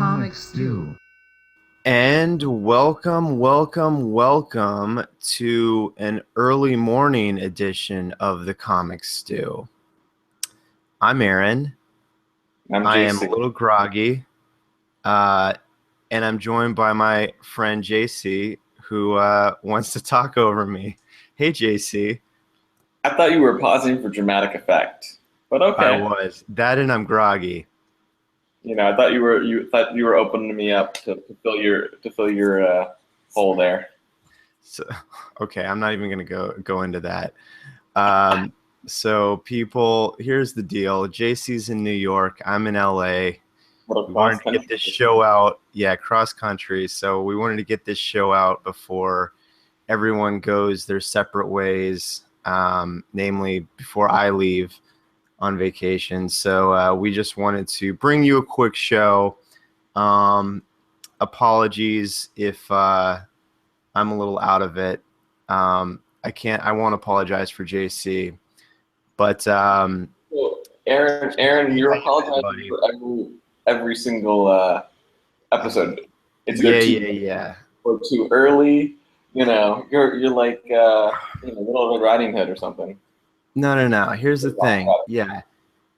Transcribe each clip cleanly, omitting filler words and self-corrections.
comic stew. And welcome to an early morning edition of the Comic Stew. I'm Aaron. I am a little groggy, and I'm joined by my friend JC, who wants to talk over me. Hey, JC. I thought you were pausing for dramatic effect, but okay. I was. That and I'm groggy. You know, I thought you were opening me up to fill your hole there. So, okay, I'm not even going to go into that. So people, here's the deal. JC's in New York. I'm in LA. We wanted to get this show out. Yeah, cross country. So we wanted to get this show out before everyone goes their separate ways, namely before I leave on vacation. So we just wanted to bring you a quick show. Apologies if I'm a little out of it. I won't apologize for JC, but well, Aaron, you're apologizing for every single episode. It's yeah. Or too early. You know, you're like Little Red Riding Hood or something. No. Here's the thing. Yeah,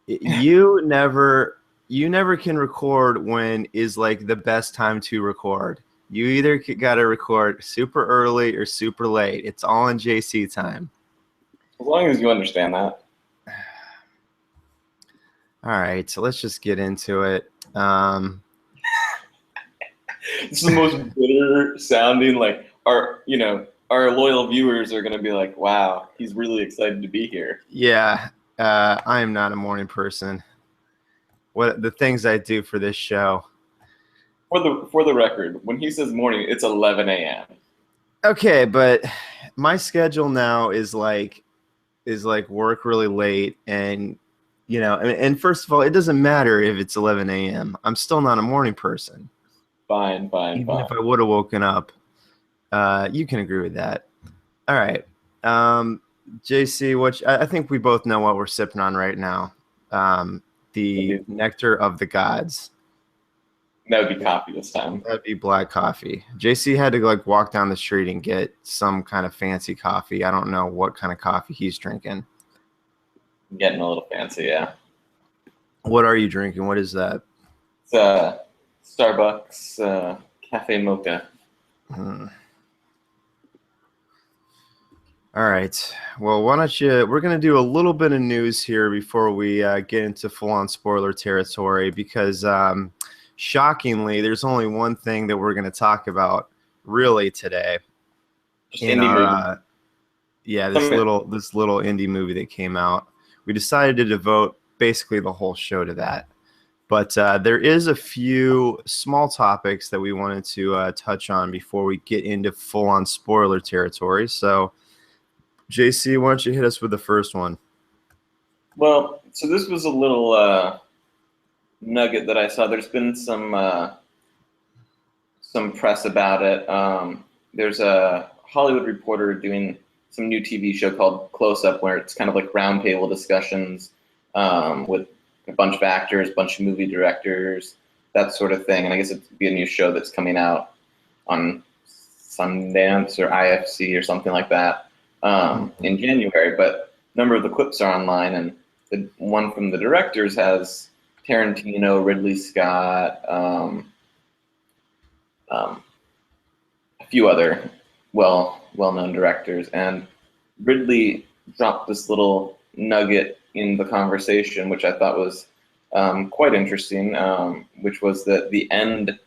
you never can record when is like the best time to record. You either got to record super early or super late. It's all in JC time. As long as you understand that. All right, so let's just get into it. It's the most bitter sounding. Like our loyal viewers are going to be like, "Wow, he's really excited to be here." Yeah, I am not a morning person. What the things I do for this show. For the record, when he says morning, it's 11 a.m. Okay, but my schedule now is like work really late, and and first of all, it doesn't matter if it's 11 a.m. I'm still not a morning person. Fine. Even if I would have woken up, you can agree with that. All right, JC, I think we both know what we're sipping on right now. The Nectar of the Gods. That would be coffee this time. That'd be black coffee. JC had to walk down the street and get some kind of fancy coffee. I don't know what kind of coffee he's drinking. Getting a little fancy, yeah. What are you drinking? What is that? It's Starbucks Cafe Mocha. All right. Well, why don't we're going to do a little bit of news here before we get into full-on spoiler territory, because shockingly, there's only one thing that we're going to talk about really today. Just in our this little indie movie that came out. We decided to devote basically the whole show to that. But there is a few small topics that we wanted to touch on before we get into full-on spoiler territory. So, JC, why don't you hit us with the first one? Well, so this was a little nugget that I saw. There's been some press about it. There's a Hollywood Reporter doing some new TV show called Close Up, where it's kind of like roundtable discussions with a bunch of actors, a bunch of movie directors, that sort of thing. And I guess it'd be a new show that's coming out on Sundance or IFC or something like that in January. But a number of the clips are online, and the one from the directors has Tarantino, Ridley Scott, a few other well-known directors, and Ridley dropped this little nugget in the conversation, which I thought was quite interesting, which was that the end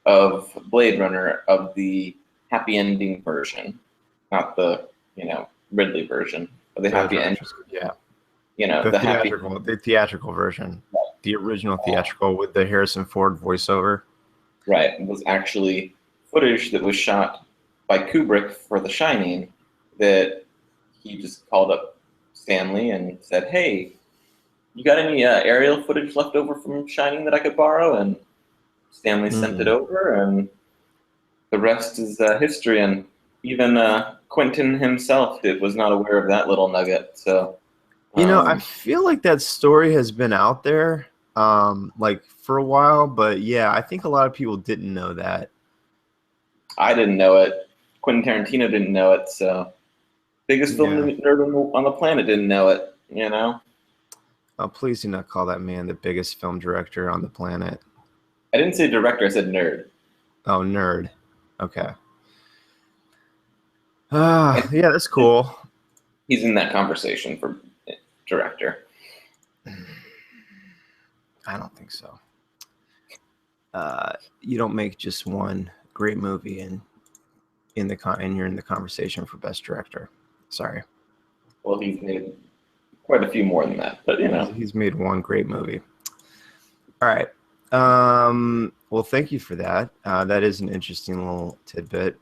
of Blade Runner, of the happy ending version, not the Ridley version, of the happy ending. Yeah. The theatrical version, the original theatrical with the Harrison Ford voiceover. Right, it was actually footage that was shot by Kubrick for The Shining, that he just called up Stanley and said, "Hey, you got any aerial footage left over from Shining that I could borrow?" And Stanley sent it over, and the rest is history. And even Quentin himself was not aware of that little nugget. So, I feel like that story has been out there. like for a while, but yeah, I think a lot of people didn't know that. I didn't know it. Quentin Tarantino didn't know it. So biggest film Yeah. nerd on the planet didn't know it. You know. Oh, please do not call that man the biggest film director on the planet. I didn't say director. I said nerd. Oh, nerd. Okay. And Yeah, that's cool. he's in that conversation for director. I don't think so. You don't make just one great movie and you're in the conversation for best director. Sorry. Well, he's made quite a few more than that, but you know. He's made one great movie. All right. Well, thank you for that. That is an interesting little tidbit.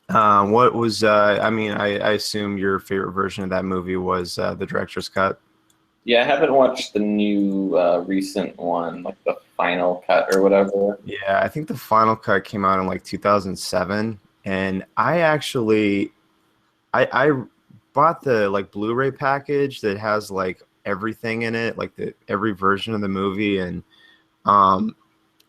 What was, I mean, I assume your favorite version of that movie was the director's cut. Yeah, I haven't watched the new recent one, like the final cut or whatever. Yeah, I think the final cut came out in like 2007, and I bought the like Blu-ray package that has like everything in it, like the every version of the movie, and um,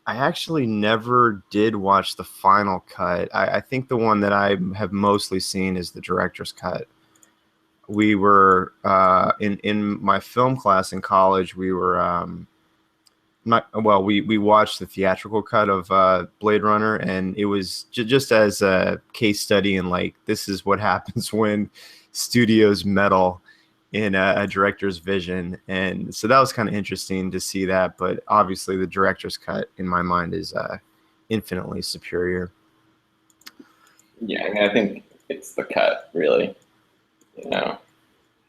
I actually never did watch the final cut. I think the one that I have mostly seen is the director's cut. We were in my film class in college. We were not well. We watched the theatrical cut of Blade Runner, and it was just as a case study in like this is what happens when studios meddle in a director's vision, and so that was kind of interesting to see that. But obviously, the director's cut in my mind is infinitely superior. Yeah, I mean, I think it's the cut, really, you know,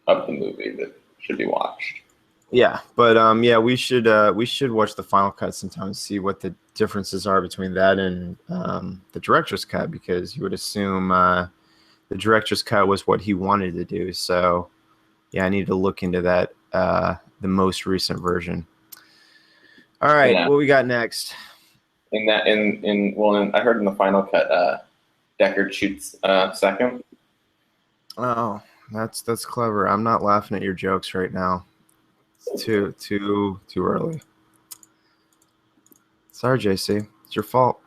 of the movie that should be watched. Yeah, but yeah, we should watch the final cut sometime and see what the differences are between that and the director's cut, because you would assume the director's cut was what he wanted to do. So yeah, I need to look into that, the most recent version. All right, Yeah, what we got next? I heard in the final cut, Deckard shoots second. Oh, that's clever. I'm not laughing at your jokes right now. It's too early. Sorry, JC. It's your fault.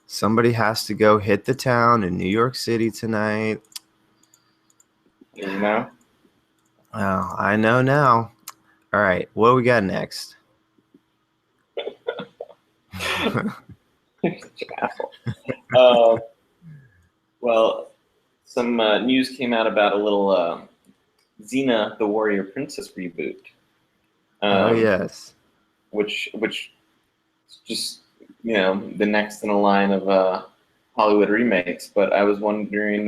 Somebody has to go hit the town in New York City tonight. You know. Oh, I know now. All right, what do we got next? uh, well, some news came out about a little Xena, the Warrior Princess reboot. Oh yes. Which just the next in a line of Hollywood remakes. But I was wondering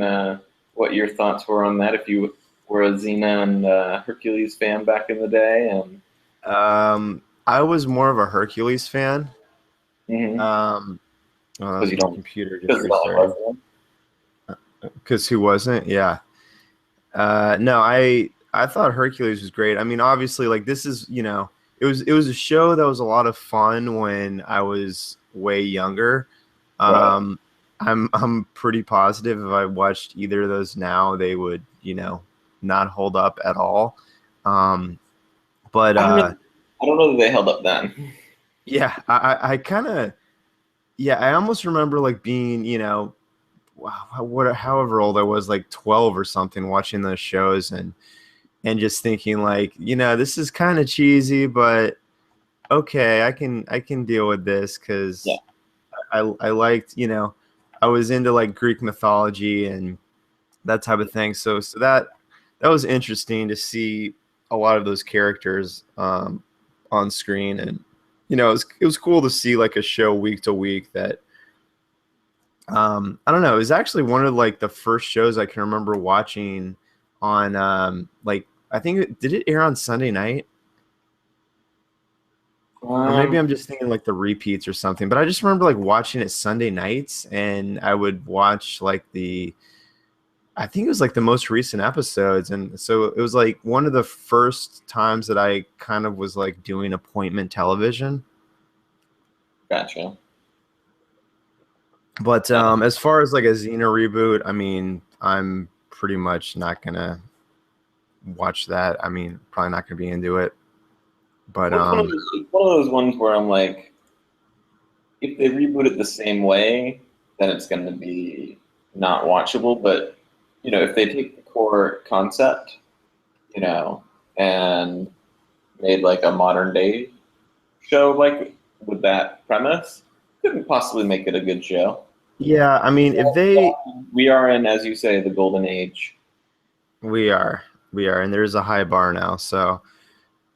what your thoughts were on that. If you were a Xena and Hercules fan back in the day, and I was more of a Hercules fan. mm-hmm. Oh, that's you my don't computer just restarted. Because who wasn't? Yeah. No, I thought Hercules was great. I mean, obviously, like this is it was a show that was a lot of fun when I was way younger. Right. I'm pretty positive if I watched either of those now, they would not hold up at all. But I don't know that they held up then. yeah, I kind of I almost remember like being however old I was, like 12 or something, watching those shows and just thinking like, this is kind of cheesy, but okay, I can deal with this because Yeah. I liked, I was into like Greek mythology and that type of thing. So that was interesting to see a lot of those characters on screen, and it was cool to see like a show week to week that I don't know. It was actually one of like the first shows I can remember watching on like I think did it air on Sunday night? Or maybe I'm just thinking like the repeats or something. But I just remember like watching it Sunday nights, and I would watch like I think it was like the most recent episodes, and so it was like one of the first times that I kind of was like doing appointment television. Gotcha. But as far as like a Xena reboot, I mean, I'm pretty much not gonna watch that. I mean, probably not gonna be into it. But It's one of those ones where I'm like, if they reboot it the same way, then it's going to be not watchable. But if they take the core concept, and made like a modern day show like with that premise, couldn't possibly make it a good show. yeah, I mean, if they We are in, as you say, the golden age. we are and there's a high bar now. So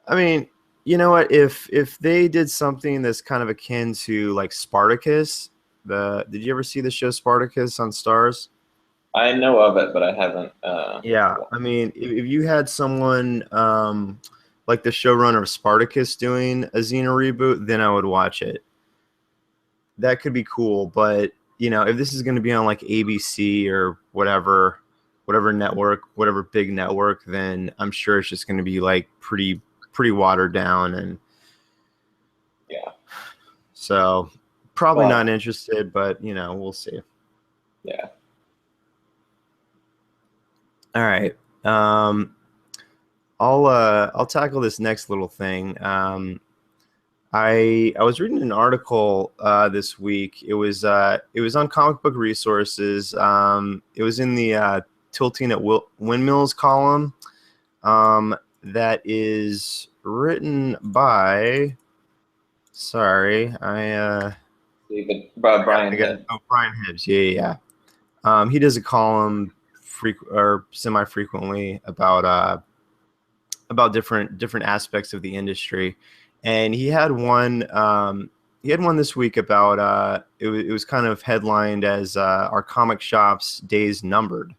I mean, you know what? If they did something that's kind of akin to like Spartacus, did you ever see the show Spartacus on Stars? I know of it, but I haven't. Yeah, I mean, if you had someone like the showrunner of Spartacus doing a Xena reboot, then I would watch it. That could be cool, but if this is going to be on like ABC or whatever network, whatever big network, then I'm sure it's just going to be like pretty watered down, and Yeah. so probably not interested, but we'll see. Yeah. All right. I'll tackle this next little thing. I was reading an article this week. It was on Comic Book Resources. It was in the Tilting at Windmills column. That is written by. Sorry, David Brian Hibbs. Brian Hibbs. Yeah. He does a column semi-frequently about different aspects of the industry, and he had one this week about it was kind of headlined as "Our Comic Shop's Days Numbered."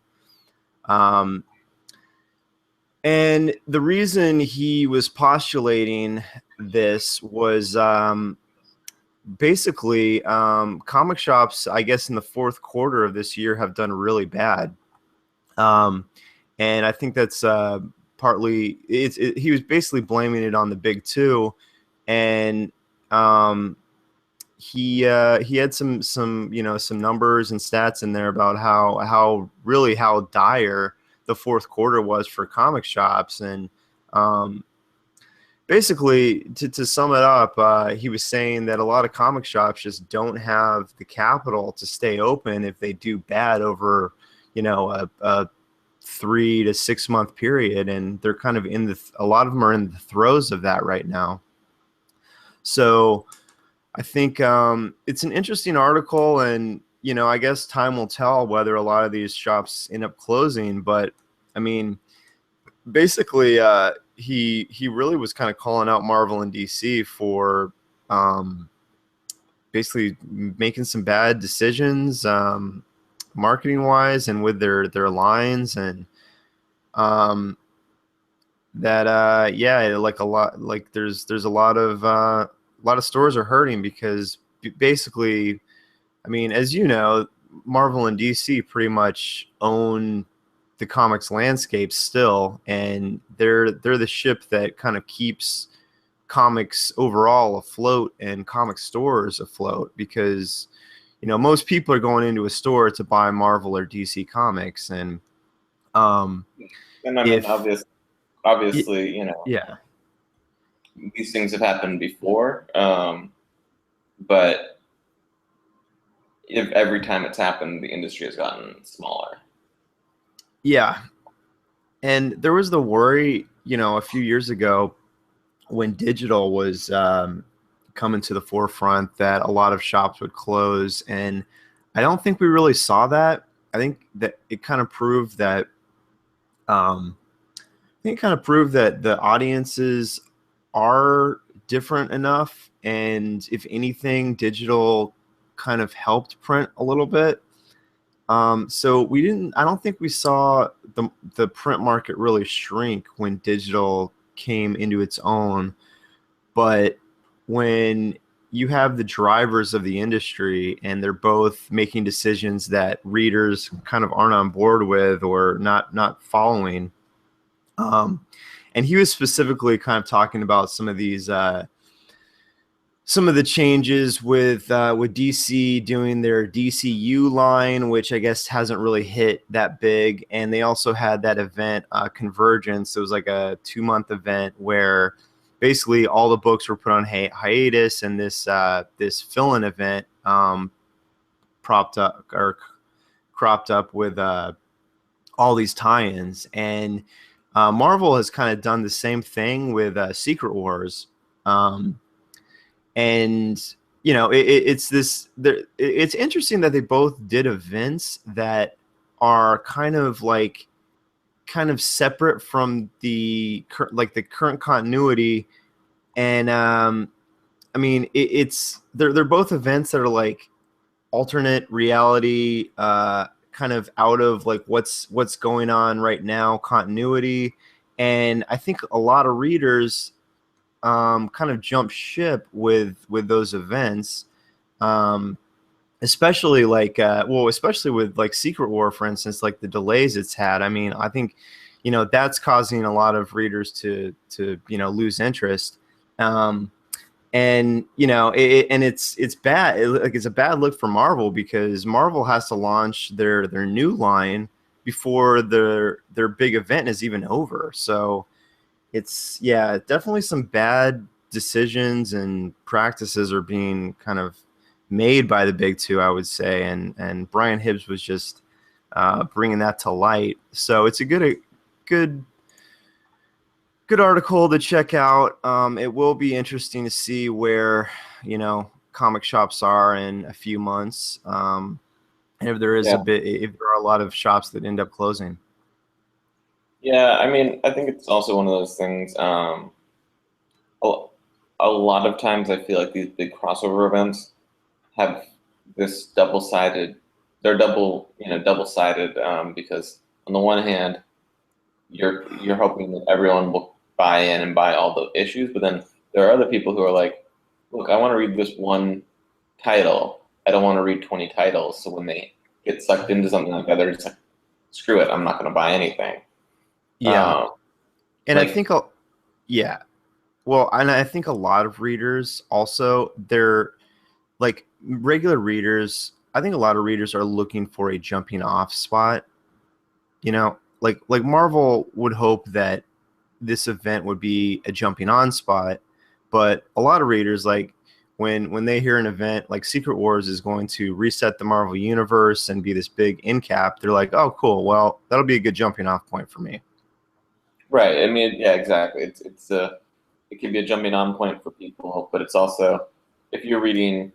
And the reason he was postulating this was basically comic shops, I guess, in the fourth quarter of this year have done really bad. And I think that's partly he was basically blaming it on the big two, and he had some numbers and stats in there about how dire the fourth quarter was for comic shops. And basically, to sum it up, he was saying that a lot of comic shops just don't have the capital to stay open if they do bad over a 3 to 6 month period, and they're kind of a lot of them are in the throes of that right now. So I think it's an interesting article, and I guess time will tell whether a lot of these shops end up closing. But I mean, basically, he really was kind of calling out Marvel and DC for basically making some bad decisions, marketing wise, and with their lines, and that like a lot, like there's a lot of stores are hurting because basically, I mean, as you know, Marvel and DC pretty much own the comics landscape still, and they're the ship that kind of keeps comics overall afloat and comic stores afloat, because most people are going into a store to buy Marvel or DC comics. And And I mean, obviously, yeah, these things have happened before, but if every time it's happened, the industry has gotten smaller. yeah. And there was the worry, a few years ago when digital was coming to the forefront, that a lot of shops would close. And I don't think we really saw that. I think that it kind of proved that the audiences are different enough, and if anything, digital kind of helped print a little bit. So I don't think we saw the print market really shrink when digital came into its own. But when you have the drivers of the industry and they're both making decisions that readers kind of aren't on board with or not following, and he was specifically kind of talking about some of these some of the changes with DC doing their DCU line, which I guess hasn't really hit that big. And they also had that event, Convergence. It was like a 2-month event where basically all the books were put on hiatus, and this fill-in event cropped up with all these tie-ins, and Marvel has kind of done the same thing with Secret Wars, and it's interesting that they both did events that are kind of separate from the current continuity, and I mean they're both events that are like alternate reality, kind of out of like what's going on right now, continuity. And I think a lot of readers kind of jump ship with those events, especially especially with like Secret War, for instance, like the delays it's had. I mean, I think that's causing a lot of readers to lose interest. And it's bad. It's a bad look for Marvel, because Marvel has to launch their new line before their big event is even over. So it's definitely some bad decisions and practices are being kind of made by the big two, I would say, and Brian Hibbs was just bringing that to light. So it's a good article to check out. It will be interesting to see where comic shops are in a few months, and if there is if there are a lot of shops that end up closing. Yeah, I mean, I think it's also one of those things. A lot of times, I feel like these big crossover events have this double-sided. They're double-sided, because on the one hand, you're hoping that everyone will buy in and buy all the issues, but then there are other people who are like, look, I want to read this one title. I don't want to read 20 titles. So when they get sucked into something like that, they're just like, screw it, I'm not going to buy anything. Yeah. And I think, well, and I think a lot of readers also, they're like regular readers. I think a lot of readers are looking for a jumping off spot. Like Marvel would hope that this event would be a jumping on spot, but a lot of readers, like when they hear an event like Secret Wars is going to reset the Marvel universe and be this big end cap, they're like, oh, cool. Well, that'll be a good jumping off point for me. Right. I mean, yeah, exactly. It can be a jumping on point for people, but it's also, if you're reading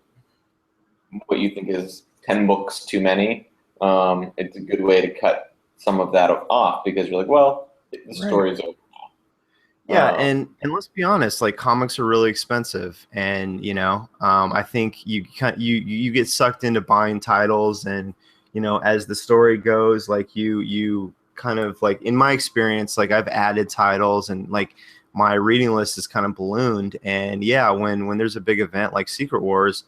what you think is 10 books too many, it's a good way to cut some of that off, because you're like, well, the story's over now. Yeah, and let's be honest, like comics are really expensive, and I think you get sucked into buying titles, and as the story goes, like you kind of, like, in my experience, like I've added titles, and like my reading list is kind of ballooned. And when there's a big event like Secret Wars,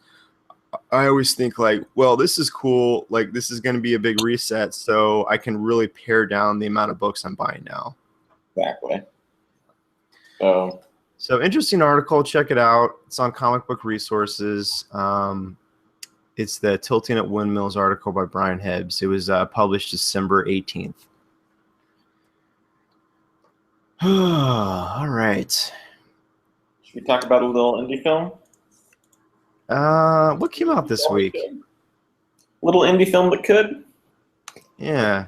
I always think like, well, this is cool, like this is going to be a big reset, so I can really pare down the amount of books I'm buying now. Exactly. So interesting article, check it out. It's on Comic Book Resources. It's the Tilting at Windmills article by Brian Hibbs. It was published December 18th. All right. Should we talk about a little indie film? What came out this week? Little indie film that could. Yeah.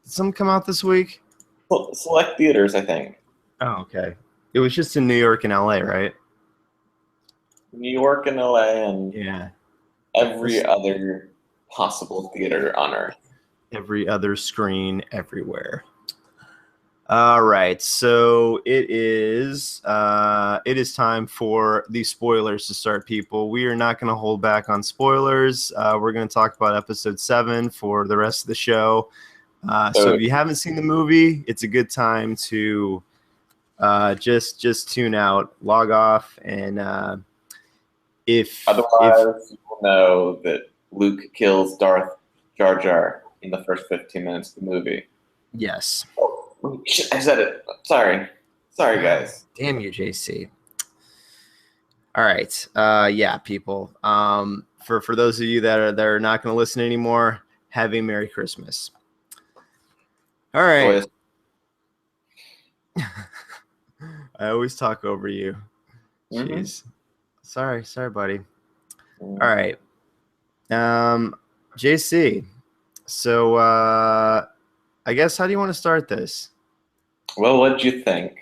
Did something come out this week? Well, select theaters, I think. Oh, okay. It was just in New York and LA, right? New York and LA, and every other possible theater on Earth. Every other screen everywhere. All right, so it is time for the spoilers to start, people. We are not going to hold back on spoilers. We're going to talk about episode 7 for the rest of the show. So if you haven't seen the movie, it's a good time to just tune out, log off, and if otherwise, you will know that Luke kills Darth Jar Jar in the first 15 minutes of the movie. Yes. Shit, I said it. Sorry, guys. Damn you, JC. All right. People. For those of you that are not going to listen anymore, have a Merry Christmas. All right. I always talk over you. Jeez. Sorry, buddy. Mm. All right. JC. So I guess, how do you want to start this? Well, what'd you think?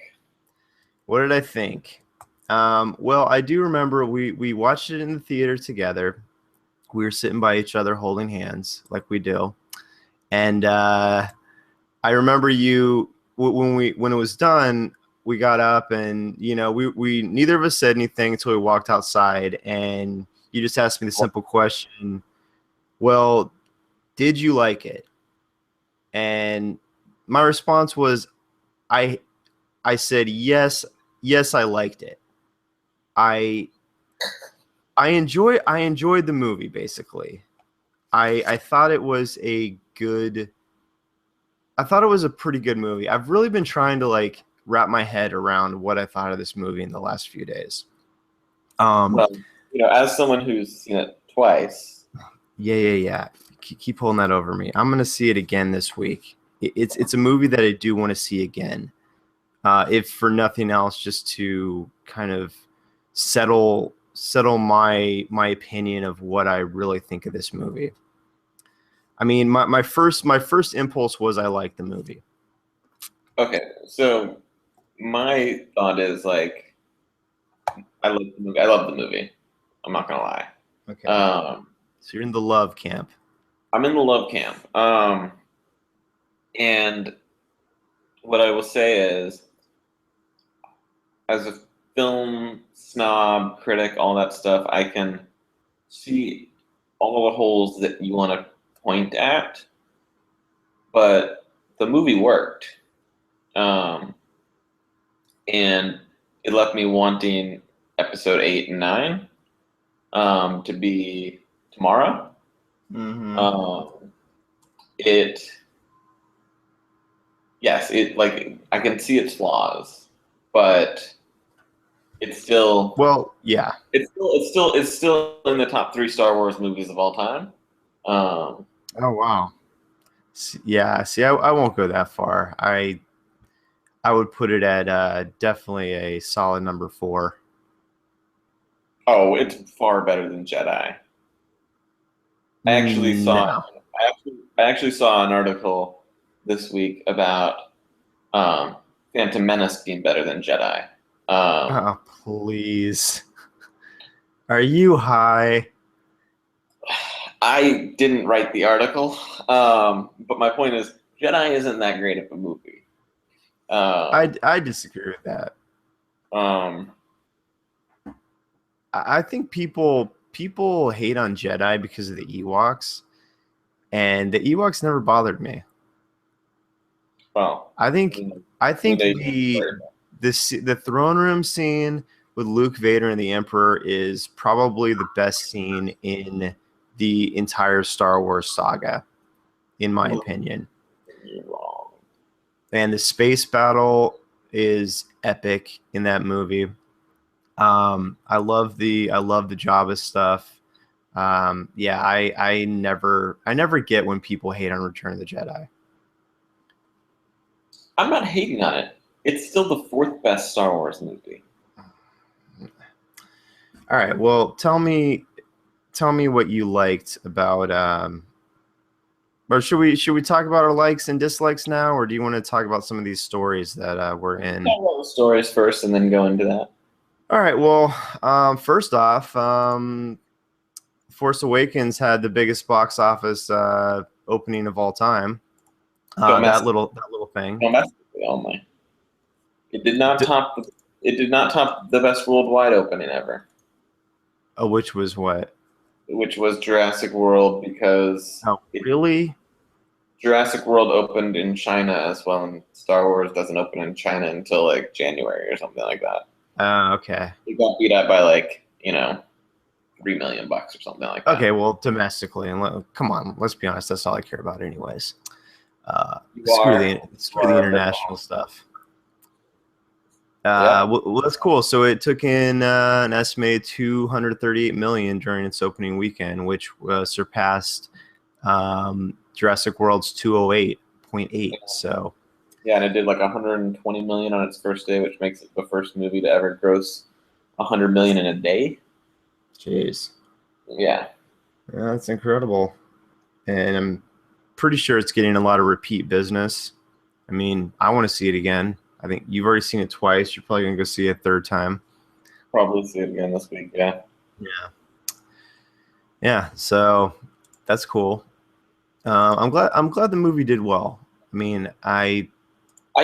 What did I think? Well, I do remember we watched it in the theater together. We were sitting by each other holding hands like we do. And I remember when it was done, we got up and, we neither of us said anything until we walked outside, and you just asked me the simple question, well, did you like it? And my response was, I said yes, I liked it. I enjoyed the movie, basically. I thought it was a pretty good movie. I've really been trying to like wrap my head around what I thought of this movie in the last few days. Well, as someone who's seen it twice. Yeah. Keep holding that over me. I'm gonna see it again this week. It's a movie that I do want to see again. If for nothing else, just to kind of settle my opinion of what I really think of this movie. I mean, my first impulse was I liked the movie. Okay, so my thought is like, I love the movie. I love the movie. I'm not gonna lie. Okay. So you're in the love camp. I'm in the love camp. And what I will say is, as a film snob, critic, all that stuff, I can see all the holes that you want to point at, but the movie worked. And it left me wanting episode 8 and 9 to be tomorrow. Mm-hmm. It like, I can see its flaws, but it's still, well, yeah, it's still in the top 3 Star Wars movies of all time. Oh wow. Yeah, see, I won't go that far. I would put it at definitely a solid number 4. Oh, it's far better than Jedi. I actually saw I actually saw an article this week about Phantom Menace being better than Jedi. Oh, please. Are you high? I didn't write the article, but my point is, Jedi isn't that great of a movie. I disagree with that. I think people hate on Jedi because of the Ewoks, and the Ewoks never bothered me. Well, I think the throne room scene with Luke, Vader, and the Emperor is probably the best scene in the entire Star Wars saga, in my opinion. You're wrong. And the space battle is epic in that movie. I love the Jabba stuff. Yeah, I never get when people hate on Return of the Jedi. I'm not hating on it. It's still the 4th best Star Wars movie. All right, well, tell me what you liked about or should we talk about our likes and dislikes now, or do you want to talk about some of these stories that we're in? Talk about the stories first and then go into that. All right, well, first off, Force Awakens had the biggest box office opening of all time. That little thing. Don't mess with it, only. It did not top the best worldwide opening ever. Which was what? Which was Jurassic World, because really? Jurassic World opened in China as well, and Star Wars doesn't open in China until like January or something like that. Okay. It got beat up by like, $3 million or something like that. Okay, well, domestically, and come on, let's be honest, that's all I care about, anyways. Screw the international stuff. Well, that's cool. So it took in an estimated $238 million during its opening weekend, which surpassed Jurassic World's 208.8. So yeah, and it did like $120 million on its first day, which makes it the first movie to ever gross 100 million in a day. Jeez. Yeah. Yeah, that's incredible. And I'm pretty sure it's getting a lot of repeat business. I mean, I want to see it again. I think you've already seen it twice. You're probably gonna go see it a third time. Probably see it again this week. Yeah. Yeah. Yeah. So that's cool. I'm glad. I'm glad the movie did well. I mean, I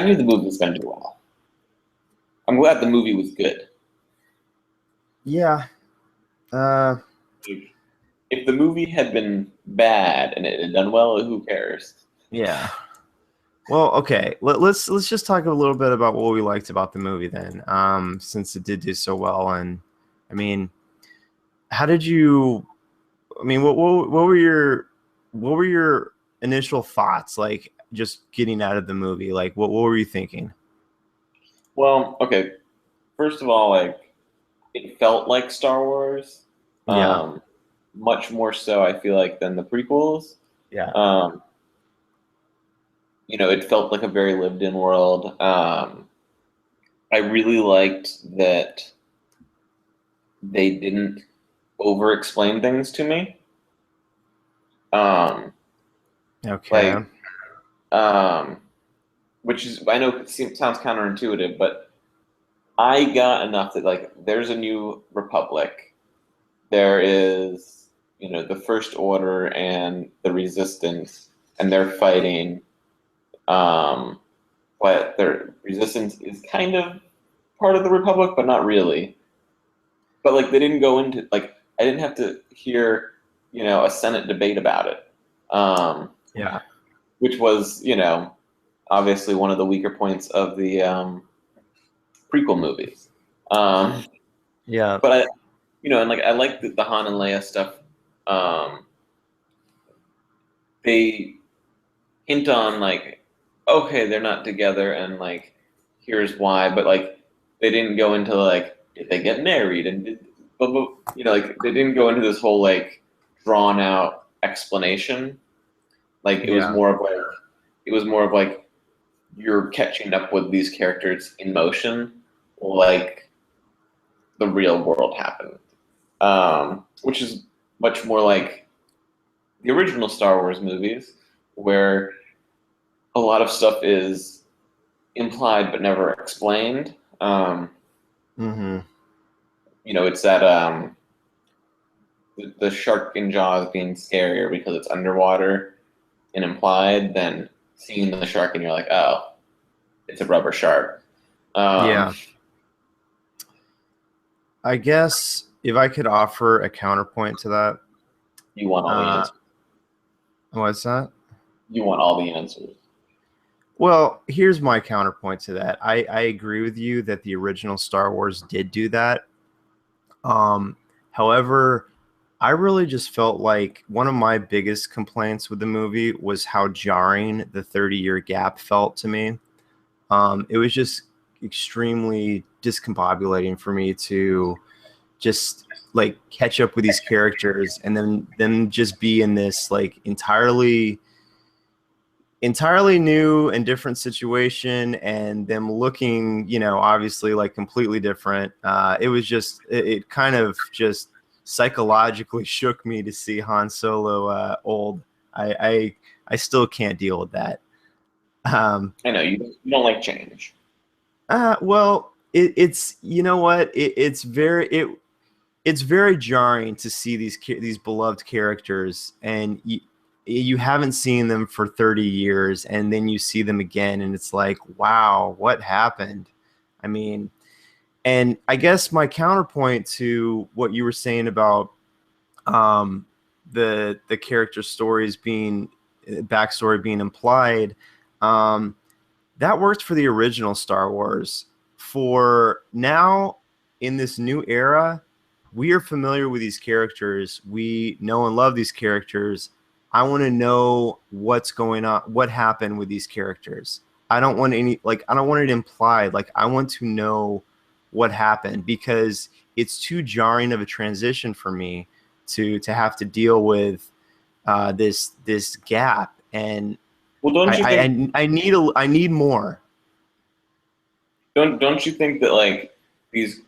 knew the movie was going to do well. I'm glad the movie was good. yeah. Uh, If the movie had been bad and it had done well, who cares? yeah. Well, okay. Let's just talk a little bit about what we liked about the movie then. Since it did do so well, and I mean, how did you? I mean, what were your initial thoughts? Like just getting out of the movie. Like what were you thinking? Well, okay. First of all, like it felt like Star Wars, Yeah. much more so I feel like than the prequels. Yeah. Um, it felt like a very lived-in world. I really liked that they didn't over-explain things to me. Okay. Like, um, which is I know it sounds counterintuitive, but I got enough that like there's a new republic. There is, the First Order and the Resistance, and they're fighting. Um, but their Resistance is kind of part of the Republic, but not really. But like they didn't go into like I didn't have to hear, a Senate debate about it, Yeah. which was, obviously one of the weaker points of the prequel movies. Um, Yeah. but and like I like the Han and Leia stuff. Um, they hint on like, okay, they're not together, and like, here's why. But like, they didn't go into like, did they get married, and like they didn't go into this whole like drawn out explanation. Like Yeah. it was more of like you're catching up with these characters in motion, like the real world happened, which is much more like the original Star Wars movies, where a lot of stuff is implied but never explained. Mm-hmm. It's that the shark in Jaws being scarier because it's underwater and implied than seeing the shark and you're like, oh, it's a rubber shark. Yeah. I guess if I could offer a counterpoint to that, You want all the answers. what's that? You want all the answers. Well, here's my counterpoint to that. I agree with you that the original Star Wars did do that. However, I really just felt like one of my biggest complaints with the movie was how jarring the 30-year gap felt to me. It was just extremely discombobulating for me to just like catch up with these characters and then them just be in this like entirely new and different situation and them looking, obviously like completely different. It was just, it kind of just psychologically shook me to see Han Solo old. I still can't deal with that. I know you don't like change. Well, it's you know what it's very jarring to see these beloved characters and you haven't seen them for 30 years and then you see them again and it's like, wow, what happened? I mean, and I guess my counterpoint to what you were saying about um, the character stories being backstory being implied, um, that worked for the original Star Wars. For now, in this new era, we are familiar with these characters. We know and love these characters. I want to know what's going on, what happened with these characters. I don't want I don't want it implied. Like, I want to know what happened because it's too jarring of a transition for me to have to deal with this gap. And Well, don't you think? I need more. Don't you think that like these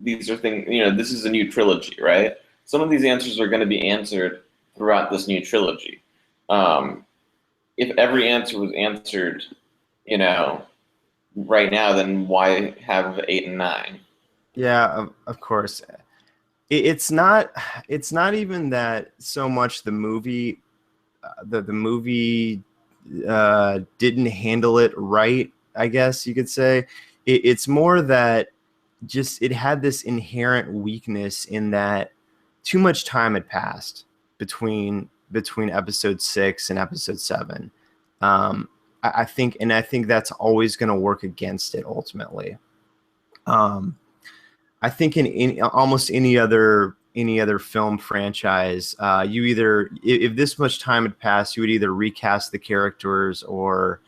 these are things, this is a new trilogy, right? Some of these answers are going to be answered throughout this new trilogy. If every answer was answered, right now, then why have 8 and 9? Yeah, of course. It's not even that so much the movie the movie didn't handle it right, I guess you could say. It's more that just it had this inherent weakness in that too much time had passed between episode 6 and episode 7. I think that's always going to work against it ultimately. I think in almost any other film franchise, you either if this much time had passed, you would either recast the characters or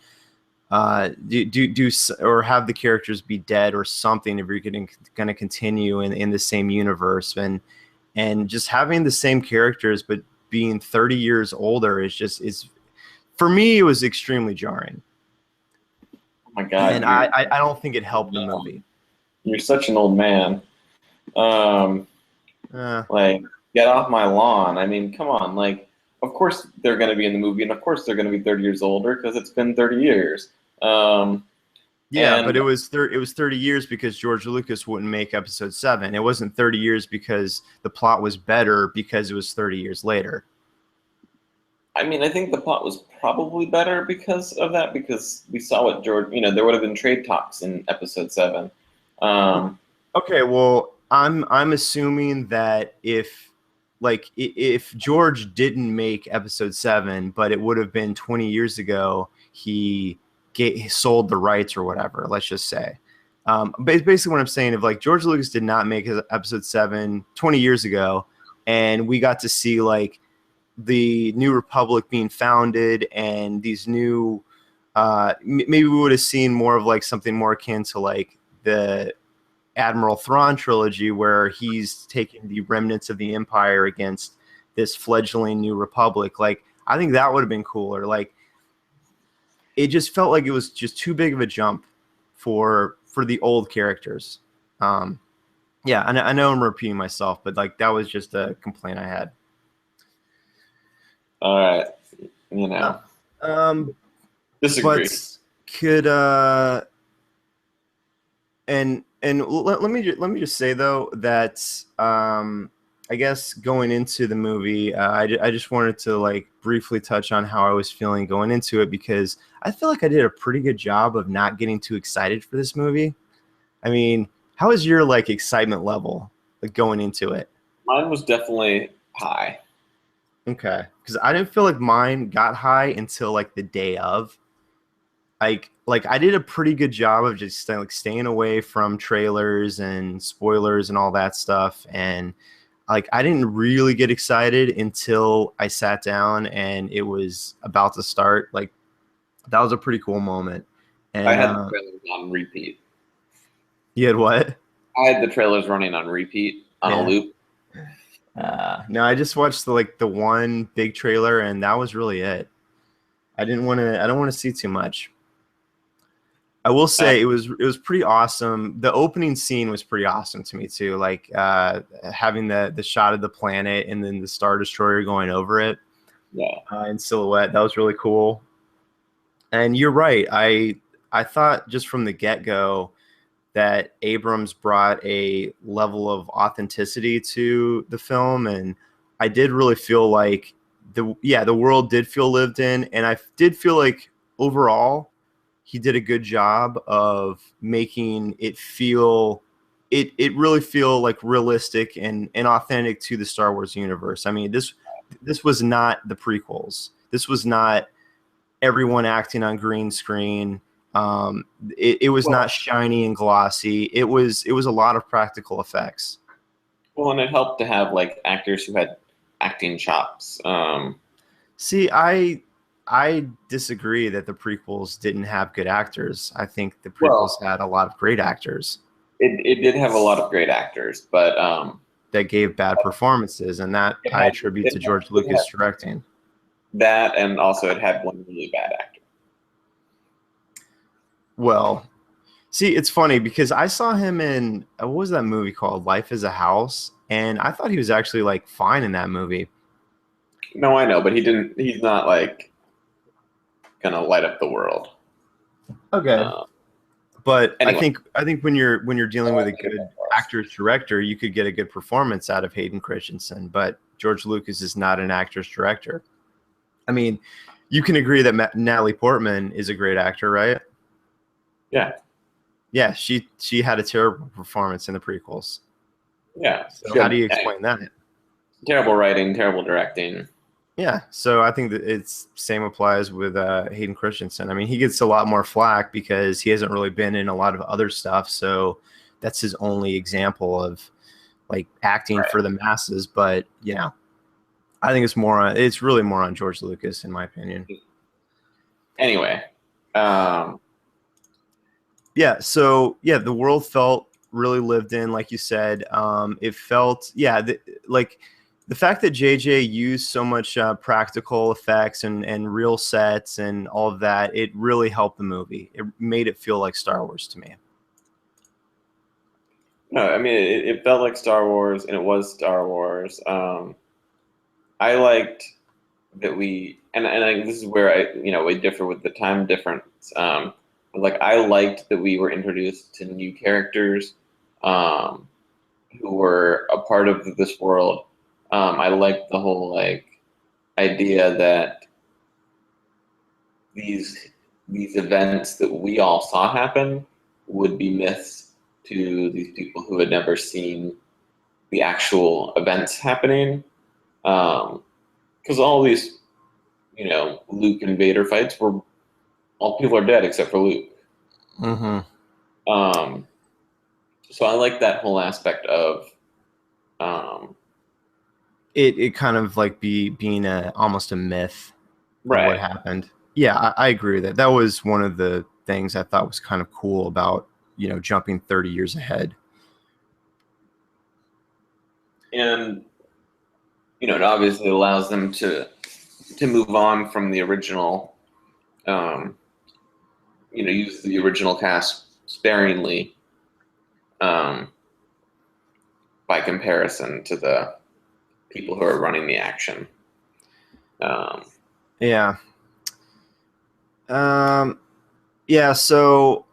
do or have the characters be dead or something if you're going to continue in the same universe, and just having the same characters but being 30 years older is for me it was extremely jarring. Oh my God! And I don't think it helped the movie. You're such an old man. Uh, Like, get off my lawn. I mean, come on. Like, of course they're going to be in the movie, and of course they're going to be 30 years older because it's been 30 years. Yeah, but And it was 30 years because George Lucas wouldn't make episode 7. It wasn't 30 years because the plot was better because it was 30 years later. I mean, I think the plot was probably better because of that, because we saw what George, there would have been trade talks in episode 7. Okay, well, I'm assuming that if George didn't make episode 7, but it would have been 20 years ago, he sold the rights or whatever, let's just say. Basically what I'm saying, if like George Lucas did not make his episode 7 20 years ago, and we got to see like the New Republic being founded and these new, maybe we would have seen more of like something more akin to like the Admiral Thrawn trilogy, where he's taking the remnants of the Empire against this fledgling New Republic. Like, I think that would have been cooler. Like, it just felt like it was just too big of a jump for the old characters. Yeah, I know I'm repeating myself, but like that was just a complaint I had. All right, disagree. But could and let me just say though that I guess going into the movie, I just wanted to like briefly touch on how I was feeling going into it, because I feel like I did a pretty good job of not getting too excited for this movie. I mean, how is your like excitement level like going into it? Mine was definitely high. Okay, because I didn't feel like mine got high until like the day of. Like I did a pretty good job of just like staying away from trailers and spoilers and all that stuff, and like I didn't really get excited until I sat down and it was about to start. Like that was a pretty cool moment. And I had the trailers on repeat. You had what? I had the trailers running on repeat on a loop. No, I just watched the one big trailer, and that was really it. I don't want to see too much. I will say it was pretty awesome. The opening scene was pretty awesome to me too. Like having the shot of the planet and then the Star Destroyer going over it, in silhouette. That was really cool. And you're right. I thought just from the get-go that Abrams brought a level of authenticity to the film, and I did really feel like the world did feel lived in, and I did feel like overall he did a good job of making it feel it really feel like realistic and authentic to the Star Wars universe. I mean, this was not the prequels. This was not everyone acting on green screen. It was not shiny and glossy. It was a lot of practical effects. Well, and it helped to have like actors who had acting chops. See, I disagree that the prequels didn't have good actors. I think the prequels had a lot of great actors. It did have a lot of great actors, but that gave bad performances, and that I attribute to George Lucas directing. That, and also it had one really bad actor. Well, See, it's funny because I saw him in what was that movie called? Life is a House, and I thought he was actually like fine in that movie. No, I know, but he didn't. He's not like gonna light up the world. Okay. But Anyway, I think when you're dealing with a good actor's director, you could get a good performance out of Hayden Christensen. But George Lucas is not an actor's director. I mean, you can agree that Natalie Portman is a great actor, right? yeah, Yeah, she had a terrible performance in the prequels. yeah. So how do you explain that? Terrible writing, terrible directing. Yeah, so I think that it's same applies with Hayden Christensen. I mean, he gets a lot more flack because he hasn't really been in a lot of other stuff. So that's his only example of like acting for the masses. But you know, I think it's really more on George Lucas, in my opinion. Anyway, yeah. So yeah, the world felt really lived in, like you said. It felt like. The fact that JJ used so much practical effects and real sets and all of that, it really helped the movie. It made it feel like Star Wars to me. no, I mean it felt like Star Wars, and it was Star Wars. I liked that this is where we differ with the time difference. But like I liked that we were introduced to new characters, who were a part of this world. I liked the whole like idea that these events that we all saw happen would be myths to these people who had never seen the actual events happening. Because all these, Luke and Vader fights were all people are dead except for Luke. Mm-hmm. So I like that whole aspect of it kind of like being almost a myth of right. what happened. Yeah, I agree with that. That was one of the things I thought was kind of cool about jumping 30 years ahead. And it obviously allows them to move on from the original. Use the original cast sparingly, by comparison to the people who are running the action. Yeah. Yeah. So,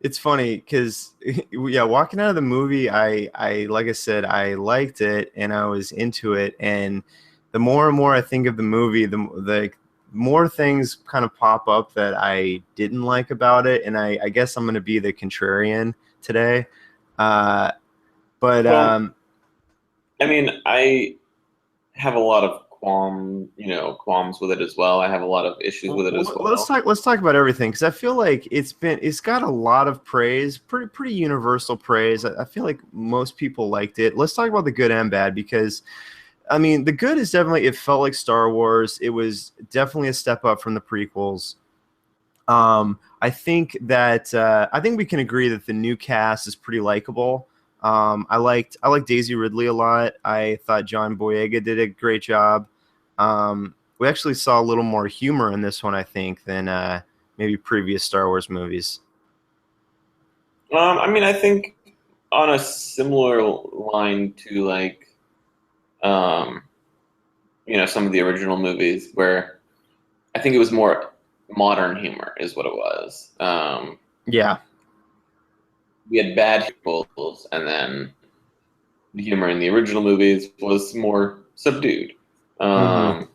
it's funny because walking out of the movie, I like I said, I liked it and I was into it, and the more and more I think of the movie, the more things kind of pop up that I didn't like about it, and I guess I'm going to be the contrarian today. But I mean, I have a lot of qualms with it as well. I have a lot of issues with it as well. Let's talk about everything, because I feel like it's got a lot of praise, pretty universal praise. I feel like most people liked it. Let's talk about the good and bad, because I mean, the good is definitely it felt like Star Wars. It was definitely a step up from the prequels. I think we can agree that the new cast is pretty likable. I liked Daisy Ridley a lot. I thought John Boyega did a great job. We actually saw a little more humor in this one, I think, than maybe previous Star Wars movies. I mean, I think on a similar line to like, some of the original movies, where I think it was more modern humor, is what it was. Yeah. We had bad peoples, and then the humor in the original movies was more subdued. But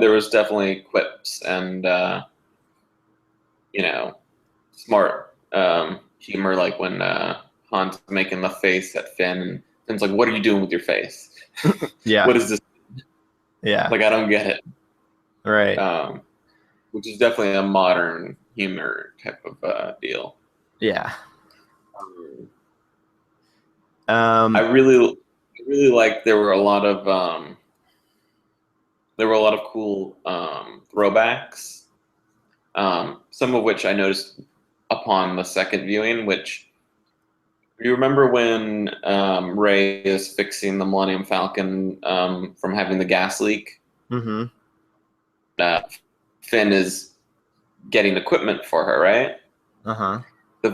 there was definitely quips and smart humor, like when Han's making the face at Finn, and Finn's like, "What are you doing with your face? Yeah. What is this? Yeah. Like, I don't get it." Right. Which is definitely a modern humor type of deal. Yeah. I really liked there were a lot of cool throwbacks, some of which I noticed upon the second viewing. Which, you remember when Rey is fixing the Millennium Falcon from having the gas leak? Mm-hmm. Finn is getting equipment for her, right? Uh-huh. I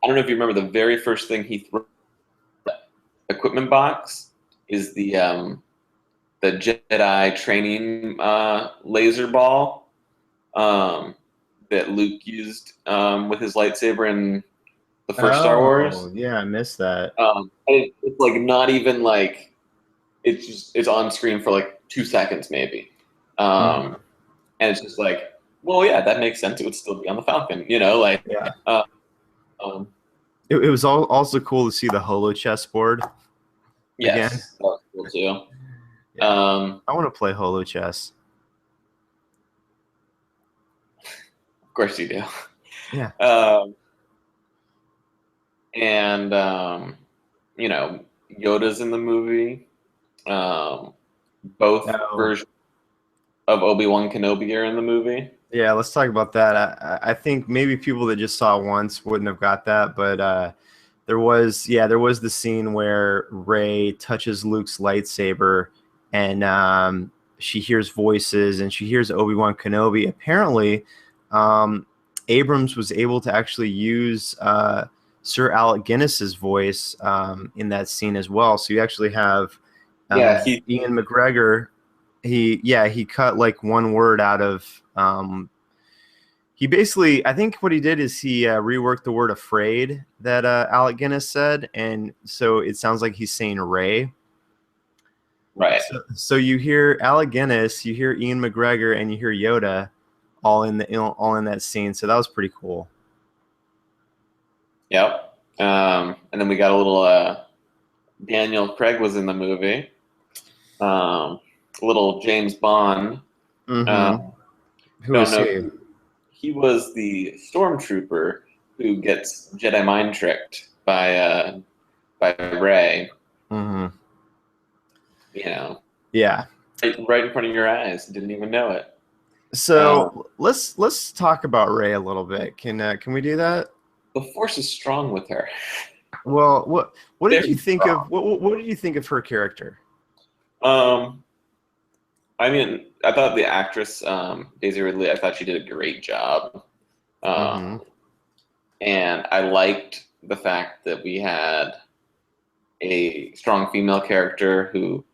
don't know if you remember the very first thing he threw equipment box is the Jedi training laser ball that Luke used with his lightsaber in the first Star Wars. Oh, yeah, I missed that. It's like not even like it's on screen for like 2 seconds maybe, and it's just like, well, yeah, that makes sense. It would still be on the Falcon, like Yeah. um, It was also cool to see the holo chessboard again. yes, that was cool too. Yeah. I want to play holo chess. Of course you do. Yeah. And Yoda's in the movie. Both versions of Obi-Wan Kenobi are in the movie. Yeah, let's talk about that. I think maybe people that just saw once wouldn't have got that, but there was the scene where Rey touches Luke's lightsaber, and she hears voices, and she hears Obi-Wan Kenobi. Apparently, Abrams was able to actually use Sir Alec Guinness's voice in that scene as well. So you actually have Ian McGregor. He cut like one word out of. He basically, I think what he did is he reworked the word "afraid" that Alec Guinness said, and so it sounds like he's saying Ray. Right. So you hear Alec Guinness, you hear Ian McGregor, and you hear Yoda, all in that scene. So that was pretty cool. Yep. And then we got a little Daniel Craig was in the movie. Little James Bond. Mm-hmm. Who is he? He was the stormtrooper who gets Jedi mind tricked by Rey. Mm-hmm. Yeah. Right in front of your eyes. Didn't even know it. So let's talk about Rey a little bit. Can we do that? The Force is strong with her. Well, what did you think of what did you think of her character? I mean, I thought the actress Daisy Ridley, I thought she did a great job, and I liked the fact that we had a strong female character who,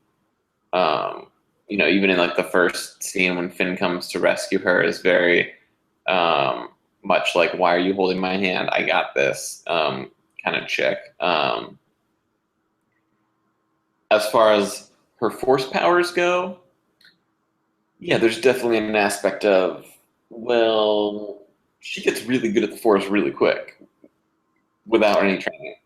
even in like the first scene when Finn comes to rescue her, is very much like, "Why are you holding my hand? I got this," kind of chick. As far as her Force powers go. Yeah, there's definitely an aspect of, well, she gets really good at the Force really quick without any training.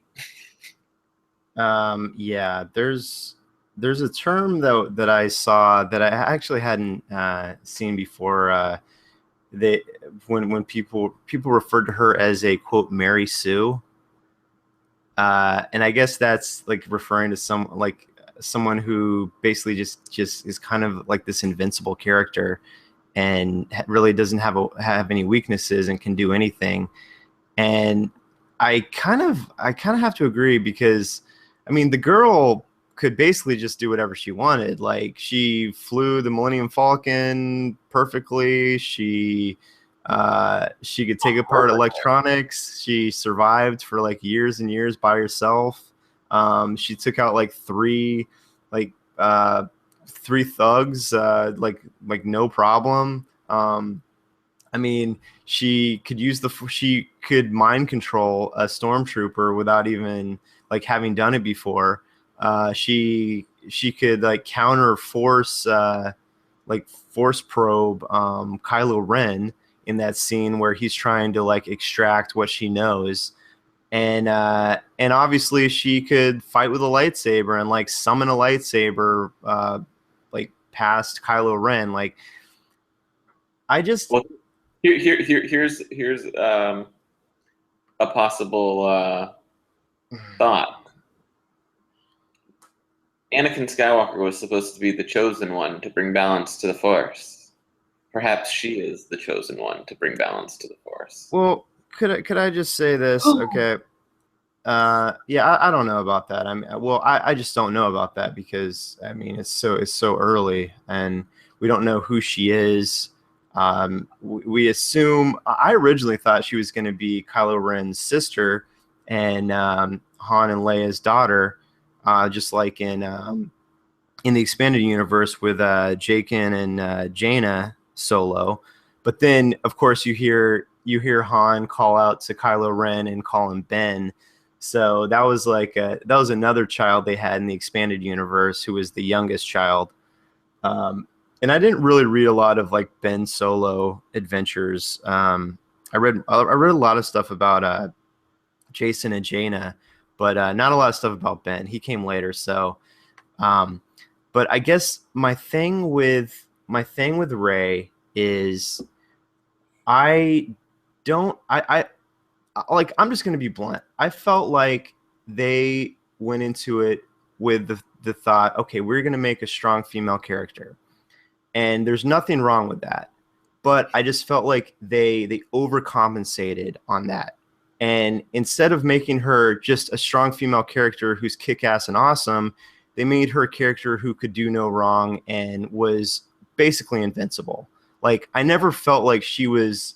Yeah, there's a term though that I saw that I actually hadn't seen before. When people referred to her as a quote Mary Sue, and I guess that's like referring to someone who basically just is kind of like this invincible character and really doesn't have any weaknesses and can do anything. And I kind of have to agree, because I mean the girl could basically just do whatever she wanted. Like, she flew the Millennium Falcon perfectly. She could take apart electronics. She survived for like years and years by herself. She took out like three thugs, like no problem. I mean, she could mind control a stormtrooper without even like having done it before. She could like counter force probe Kylo Ren in that scene where he's trying to like extract what she knows. And obviously she could fight with a lightsaber and like summon a lightsaber like past Kylo Ren. Like, I just here's a possible thought. Anakin Skywalker was supposed to be the chosen one to bring balance to the Force. Perhaps she is the chosen one to bring balance to the Force. Well, could I just say this? Okay. Yeah, I don't know about that. I just don't know about that, because I mean it's so early and we don't know who she is. We assume. I originally thought she was going to be Kylo Ren's sister and Han and Leia's daughter, just like in the expanded universe with Jaqen and Jaina Solo. But then, of course, you hear Han call out to Kylo Ren and call him Ben. So that was another child they had in the expanded universe who was the youngest child. And I didn't really read a lot of like Ben Solo adventures. I read a lot of stuff about Jason and Jaina, but not a lot of stuff about Ben. He came later. So, but I guess my thing with Rey is I'm just going to be blunt. I felt like they went into it with the thought, okay, we're going to make a strong female character. And there's nothing wrong with that. But I just felt like they overcompensated on that. And instead of making her just a strong female character who's kick-ass and awesome, they made her a character who could do no wrong and was basically invincible. Like, I never felt like she was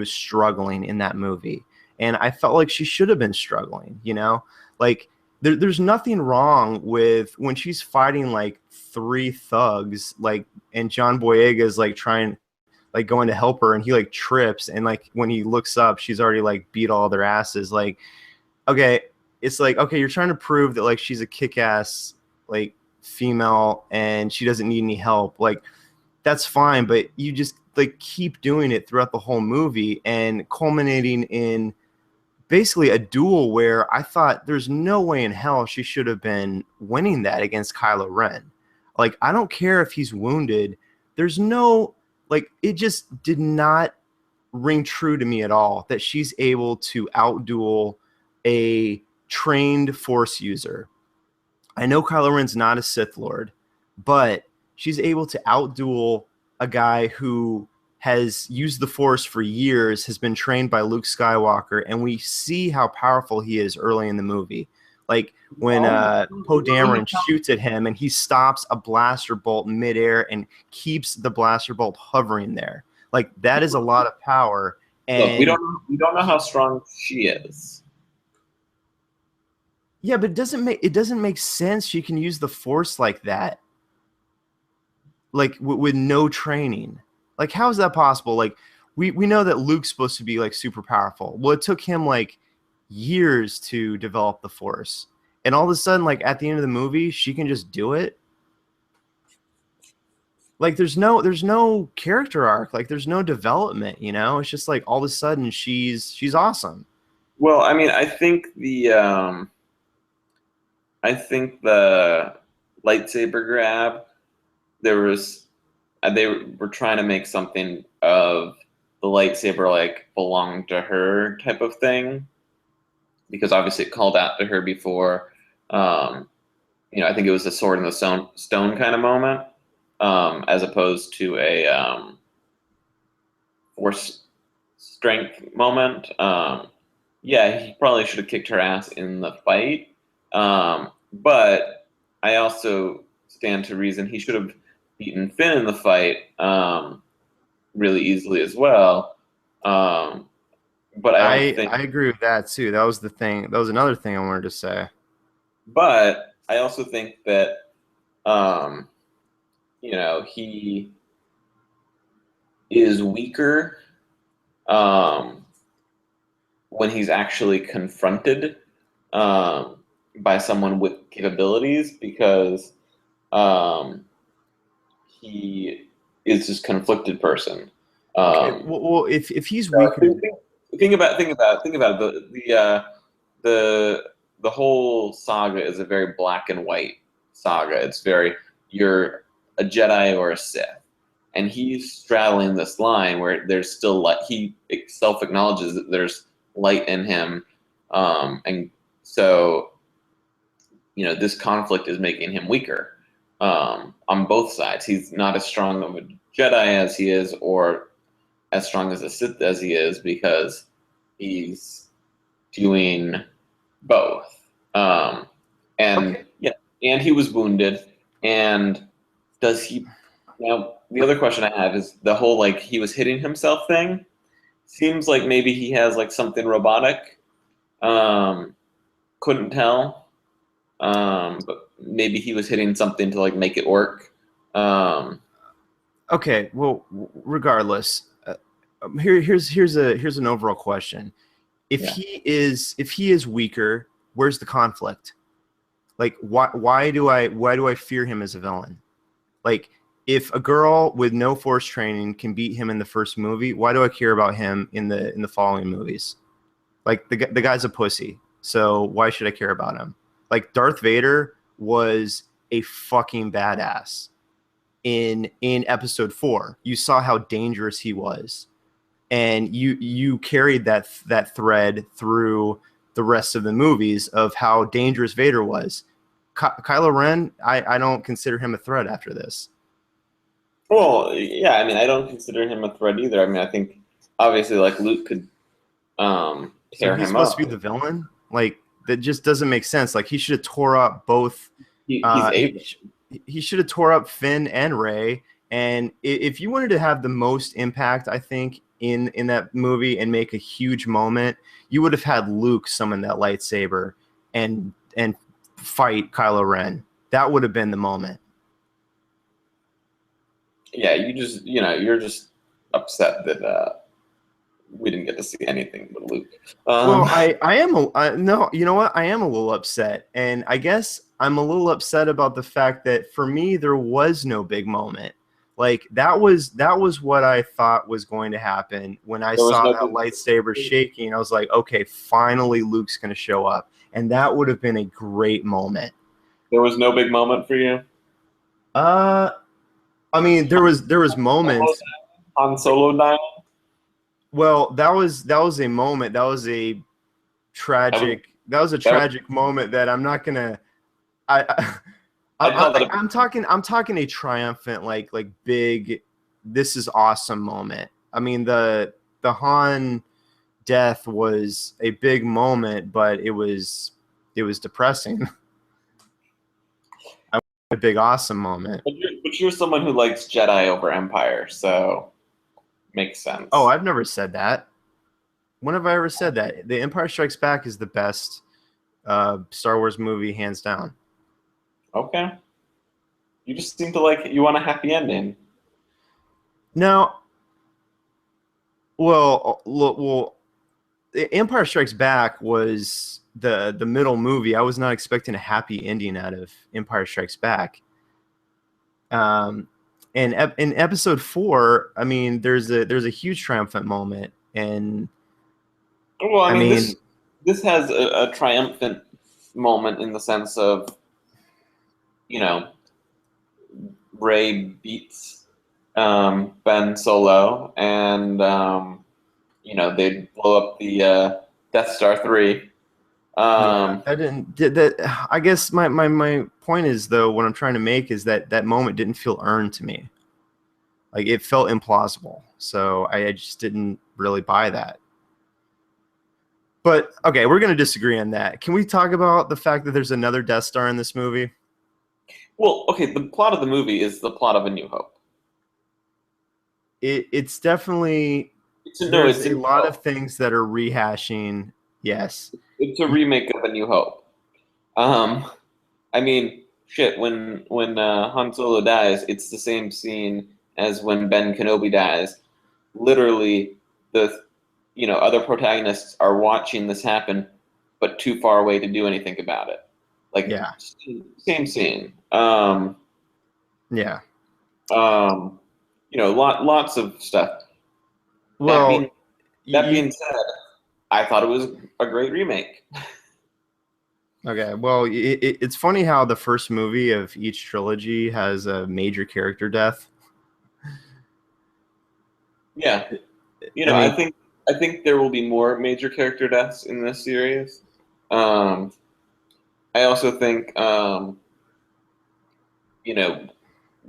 struggling in that movie. And I felt like she should have been struggling, you know? Like, there's nothing wrong with when she's fighting like 3 thugs, like, and John Boyega is like going to help her, and he like trips, and like when he looks up, she's already like beat all their asses. Like, okay, it's like, okay, you're trying to prove that like she's a kick-ass like female and she doesn't need any help. Like, that's fine, but you just like keep doing it throughout the whole movie and culminating in basically a duel where I thought there's no way in hell she should have been winning that against Kylo Ren. Like, I don't care if he's wounded. There's no, like, it just did not ring true to me at all that she's able to outduel a trained Force user. I know Kylo Ren's not a Sith Lord, but she's able to outduel a guy who has used the Force for years, has been trained by Luke Skywalker, and we see how powerful he is early in the movie. Like when Poe Dameron shoots at him and he stops a blaster bolt midair and keeps the blaster bolt hovering there. Like, that is a lot of power. And look, we don't know how strong she is. Yeah, but it doesn't make sense she can use the Force like that, like with no training. Like, how is that possible? Like, we know that Luke's supposed to be like super powerful. Well, it took him like years to develop the Force, and all of a sudden, like at the end of the movie, she can just do it. Like, there's no character arc. Like, there's no development. You know, it's just like all of a sudden she's awesome. Well, I mean, I think the lightsaber grab, they were trying to make something of the lightsaber like belonged to her type of thing, because obviously it called out to her before. I think it was a sword in the stone kind of moment, as opposed to a Force strength moment. Yeah, he probably should have kicked her ass in the fight. But I also stand to reason he should have beaten Finn in the fight really easily as well. But I agree with that too. That was the thing. That was another thing I wanted to say. But I also think that he is weaker when he's actually confronted by someone with capabilities, because he is this conflicted person. Okay. Well, if he's weaker, think about it. The whole saga is a very black and white saga. It's very, you're a Jedi or a Sith, and he's straddling this line where there's still light. He self-acknowledges that there's light in him, and so this conflict is making him weaker on both sides. He's not as strong of a Jedi as he is, or as strong as a Sith as he is, because he's doing both. And he was wounded. And does he the other question I have is the whole like he was hitting himself thing. Seems like maybe he has like something robotic. Couldn't tell. But maybe he was hitting something to like make it work. Okay, well, regardless, here's an overall question. If Yeah. he is weaker, where's the conflict? Like, why do I fear him as a villain? Like, if a girl with no force training can beat him in the first movie, why do I care about him in the following movies? Like, the guy's a pussy, so why should I care about him? Like, Darth Vader was a fucking badass in episode 4. You saw how dangerous he was, and you carried that thread through the rest of the movies of how dangerous Vader was. Kylo Ren, I don't consider him a threat after this. Well, yeah. I mean, I don't consider him a threat either. I mean, I think obviously like Luke could So tear he's him supposed up. to be the villain? Like, that just doesn't make sense. Like, he should have tore up both. He's able. He should have tore up Finn and Rey. And if you wanted to have the most impact, I think, in that movie and make a huge moment, you would have had Luke summon that lightsaber and fight Kylo Ren. That would have been the moment. Yeah, you're just upset that we didn't get to see anything but Luke. Well, I am no, you know what? I am a little upset, and I guess I'm a little upset about the fact that for me there was no big moment. Like, that was what I thought was going to happen when I There was saw no that big- lightsaber shaking. I was like, okay, finally Luke's going to show up, and that would have been a great moment. There was no big moment for you. I mean, there was moments. Han Solo dying. Well, that was a moment. That was a tragic. That was a tragic moment that I'm not gonna. I'm talking a triumphant, like big. This is awesome moment. I mean, the Han death was a big moment, but it was depressing. A big awesome moment. But you're someone who likes Jedi over Empire, so makes sense. Oh, I've never said that. When have I ever said that? The Empire Strikes Back is the best Star Wars movie, hands down. Okay. You just seem to you want a happy ending. No. Well, Empire Strikes Back was the middle movie. I was not expecting a happy ending out of Empire Strikes Back. And in episode 4, I mean, there's a huge triumphant moment, and Well, I mean this has a triumphant moment in the sense of, Rey beats Ben Solo, and they blow up the Death Star 3. I guess my point is, though, what I'm trying to make is that moment didn't feel earned to me. Like, it felt implausible, so I just didn't really buy that. But okay, we're going to disagree on that. Can we talk about the fact that there's another Death Star in this movie? Well, okay, the plot of the movie is the plot of A New Hope. It's definitely It's a lot of things that are rehashing. Yes, it's a remake of A New Hope. I mean, shit. When Han Solo dies, it's the same scene as when Ben Kenobi dies. Literally, the other protagonists are watching this happen, but too far away to do anything about it. Like, yeah, same scene. Yeah. Lots of stuff. Well, that being said, I thought it was a great remake. Okay, well, it's funny how the first movie of each trilogy has a major character death. Yeah, I think there will be more major character deaths in this series. I also think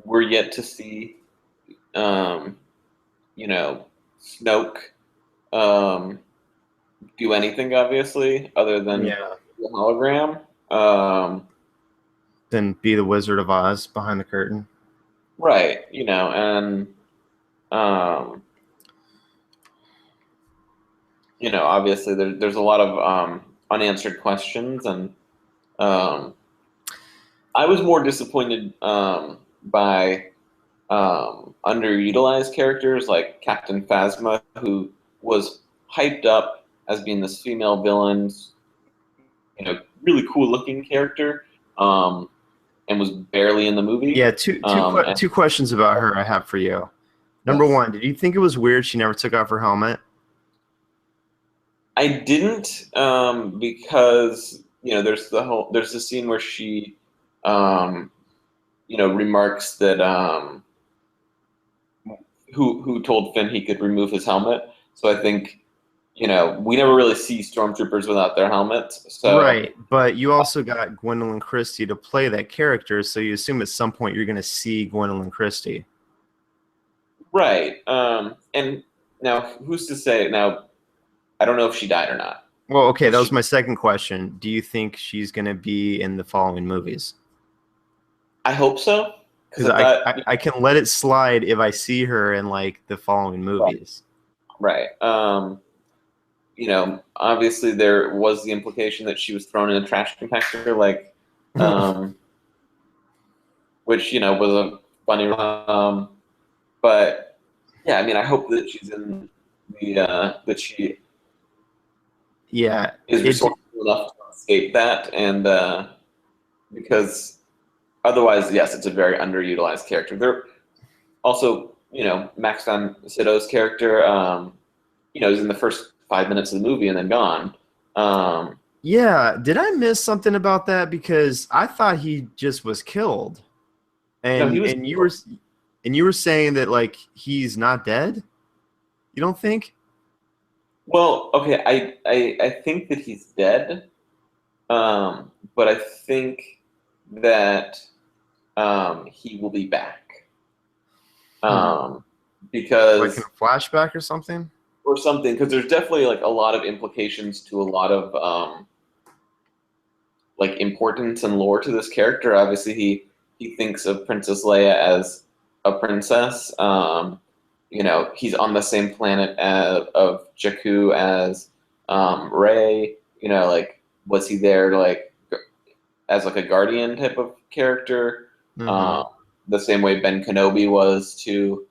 we're yet to see Snoke do anything, obviously, other than the hologram. Then be the Wizard of Oz behind the curtain. Right, you know, and um, you know, obviously there's a lot of unanswered questions, and um, I was more disappointed by underutilized characters like Captain Phasma, who was hyped up as being this female villain, you know, really cool looking character, and was barely in the movie. Yeah, And two questions about her I have for you. Number yes. one, did you think it was weird she never took off her helmet? I didn't, because you know there's the scene where she, um, you know, remarks that who told Finn he could remove his helmet. So I think, you know, we never really see stormtroopers without their helmets. So Right, but you also got Gwendolyn Christie to play that character, so you assume at some point you're going to see Gwendolyn Christie. right, and now who's to say? Now I don't know if she died or not. Well, okay, that was She, my second question. Do you think she's going to be in the following movies? I hope so, because Because I thought I can let it slide if I see her in like the following movies. right. You know, obviously there was the implication that she was thrown in a trash compactor, like, which, you know, was a funny. But yeah, I mean, I hope that she's in that she Yeah, is resourceful enough to escape that, and because otherwise, yes, it's a very underutilized character. There also, you know, Max von Sydow's character, you know, is in the first 5 minutes of the movie and then gone. yeah. Did I miss something about that? Because I thought he just was killed, No, he was. and you were saying that like he's not dead. You don't think? Well, okay, I think that he's dead, but I think that he will be back, Like in because a flashback or something? or something, because there's definitely like a lot of implications to a lot of like importance and lore to this character. Obviously, he thinks of Princess Leia as a princess. You know, he's on the same planet of Jakku as Rey. You know, like, was he there like as like a guardian type of character? Mm-hmm. The same way Ben Kenobi was to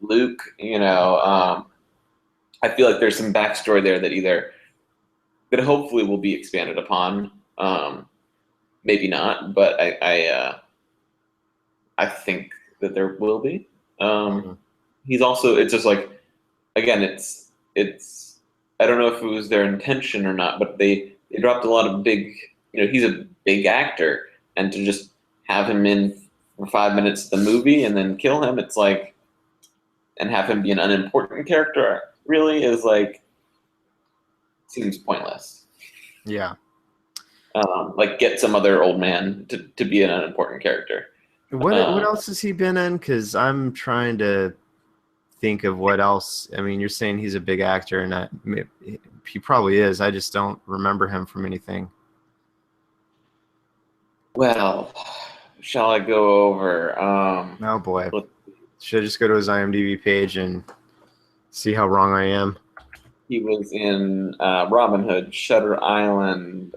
Luke. You know, I feel like there's some backstory there that hopefully will be expanded upon. Maybe not, but I think that there will be. Mm-hmm. He's also, it's just like, again, it's I don't know if it was their intention or not, but they dropped a lot of big, you know, he's a big actor, and to just have him in for 5 minutes of the movie and then kill him, it's like, and have him be an unimportant character really is like, seems pointless. Yeah. Like, get some other old man to be an unimportant character. What else has he been in? Because I'm trying to think of what else. I mean, you're saying he's a big actor, and he probably is. I just don't remember him from anything. Well, shall I go over? Oh boy, should I just go to his IMDb page and see how wrong I am? He was in Robin Hood, Shutter Island,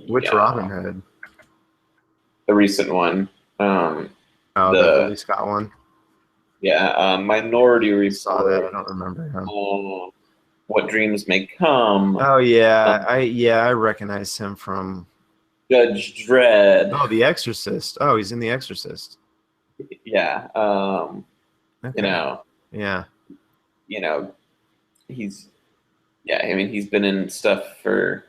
Which Robin Hood? the recent one. Oh, the Ridley Scott one. Yeah, Minority Report. Saw that. I don't remember him. What Dreams May Come. Oh yeah, I recognize him from Judge Dredd. Oh, The Exorcist. Oh, he's in The Exorcist. Yeah. Okay. You know. Yeah. You know, he's. Yeah, I mean, he's been in stuff for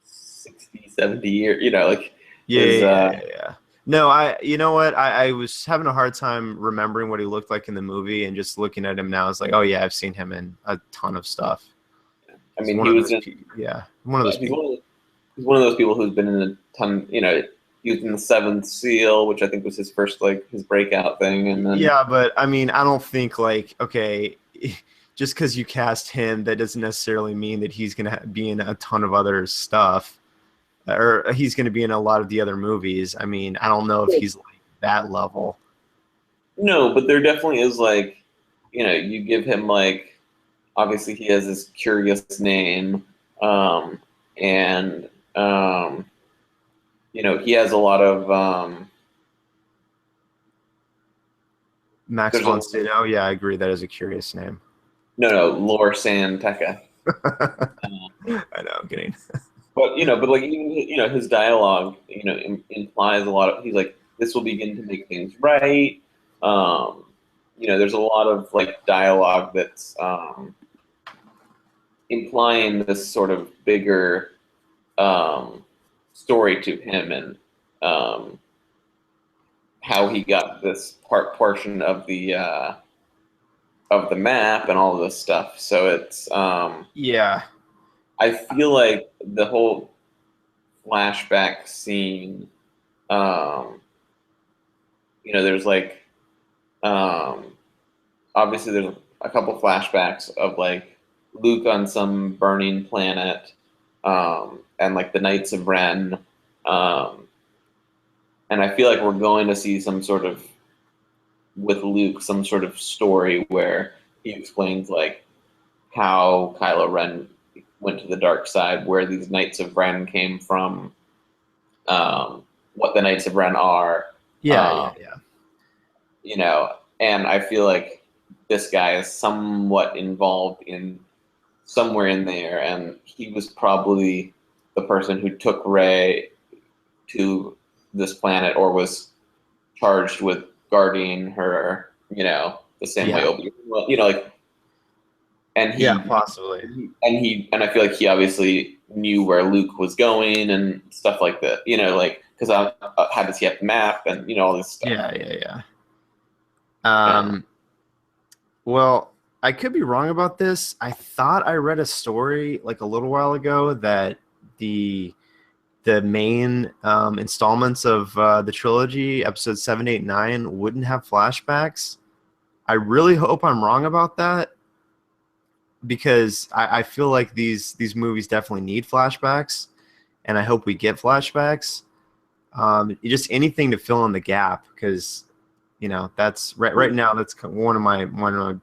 60, 70 years. You know, like. Yeah. No, you know what? I was having a hard time remembering what he looked like in the movie, and just looking at him now, I was like, oh yeah, I've seen him in a ton of stuff. I mean, he was in. One of those people. He's one of those people who's been in a ton. You know, he was in The Seventh Seal, which I think was his first, like, his breakout thing, and then. Yeah, but I mean, I don't think, like, okay, just because you cast him, that doesn't necessarily mean that he's gonna be in a ton of other stuff. or he's going to be in a lot of the other movies. I mean, I don't know if he's like that level. No, but there definitely is like, you give him like, obviously he has this curious name, and he has a lot of Max von Sydow. Yeah, I agree. That is a curious name. No, Lor San Tekka. I know, I'm kidding. But like even his dialogue, implies a lot of. He's like, this will begin to make things right. There's a lot of like dialogue that's implying this sort of bigger story to him, and how he got this portion of the map and all of this stuff. So it's yeah. I feel like the whole flashback scene, there's like, obviously there's a couple flashbacks of like Luke on some burning planet, and like the Knights of Ren, and I feel like we're going to see some sort of, with Luke, some sort of story where he explains like how Kylo Ren went to the dark side, where these Knights of Ren came from, what the Knights of Ren are. Yeah. And I feel like this guy is somewhat involved in somewhere in there, and he was probably the person who took Rey to this planet, or was charged with guarding her, the same way Obi-Wan, like, and he, possibly, and I feel like he obviously knew where Luke was going and stuff like that, like, because how does he have the map and all this stuff. Yeah. Well, I could be wrong about this. I thought I read a story like a little while ago that the main installments of the trilogy, episodes 7, 8, 9, wouldn't have flashbacks. I really hope I'm wrong about that, because I feel like these movies definitely need flashbacks, and I hope we get flashbacks. Just anything to fill in the gap, because that's right now that's one of my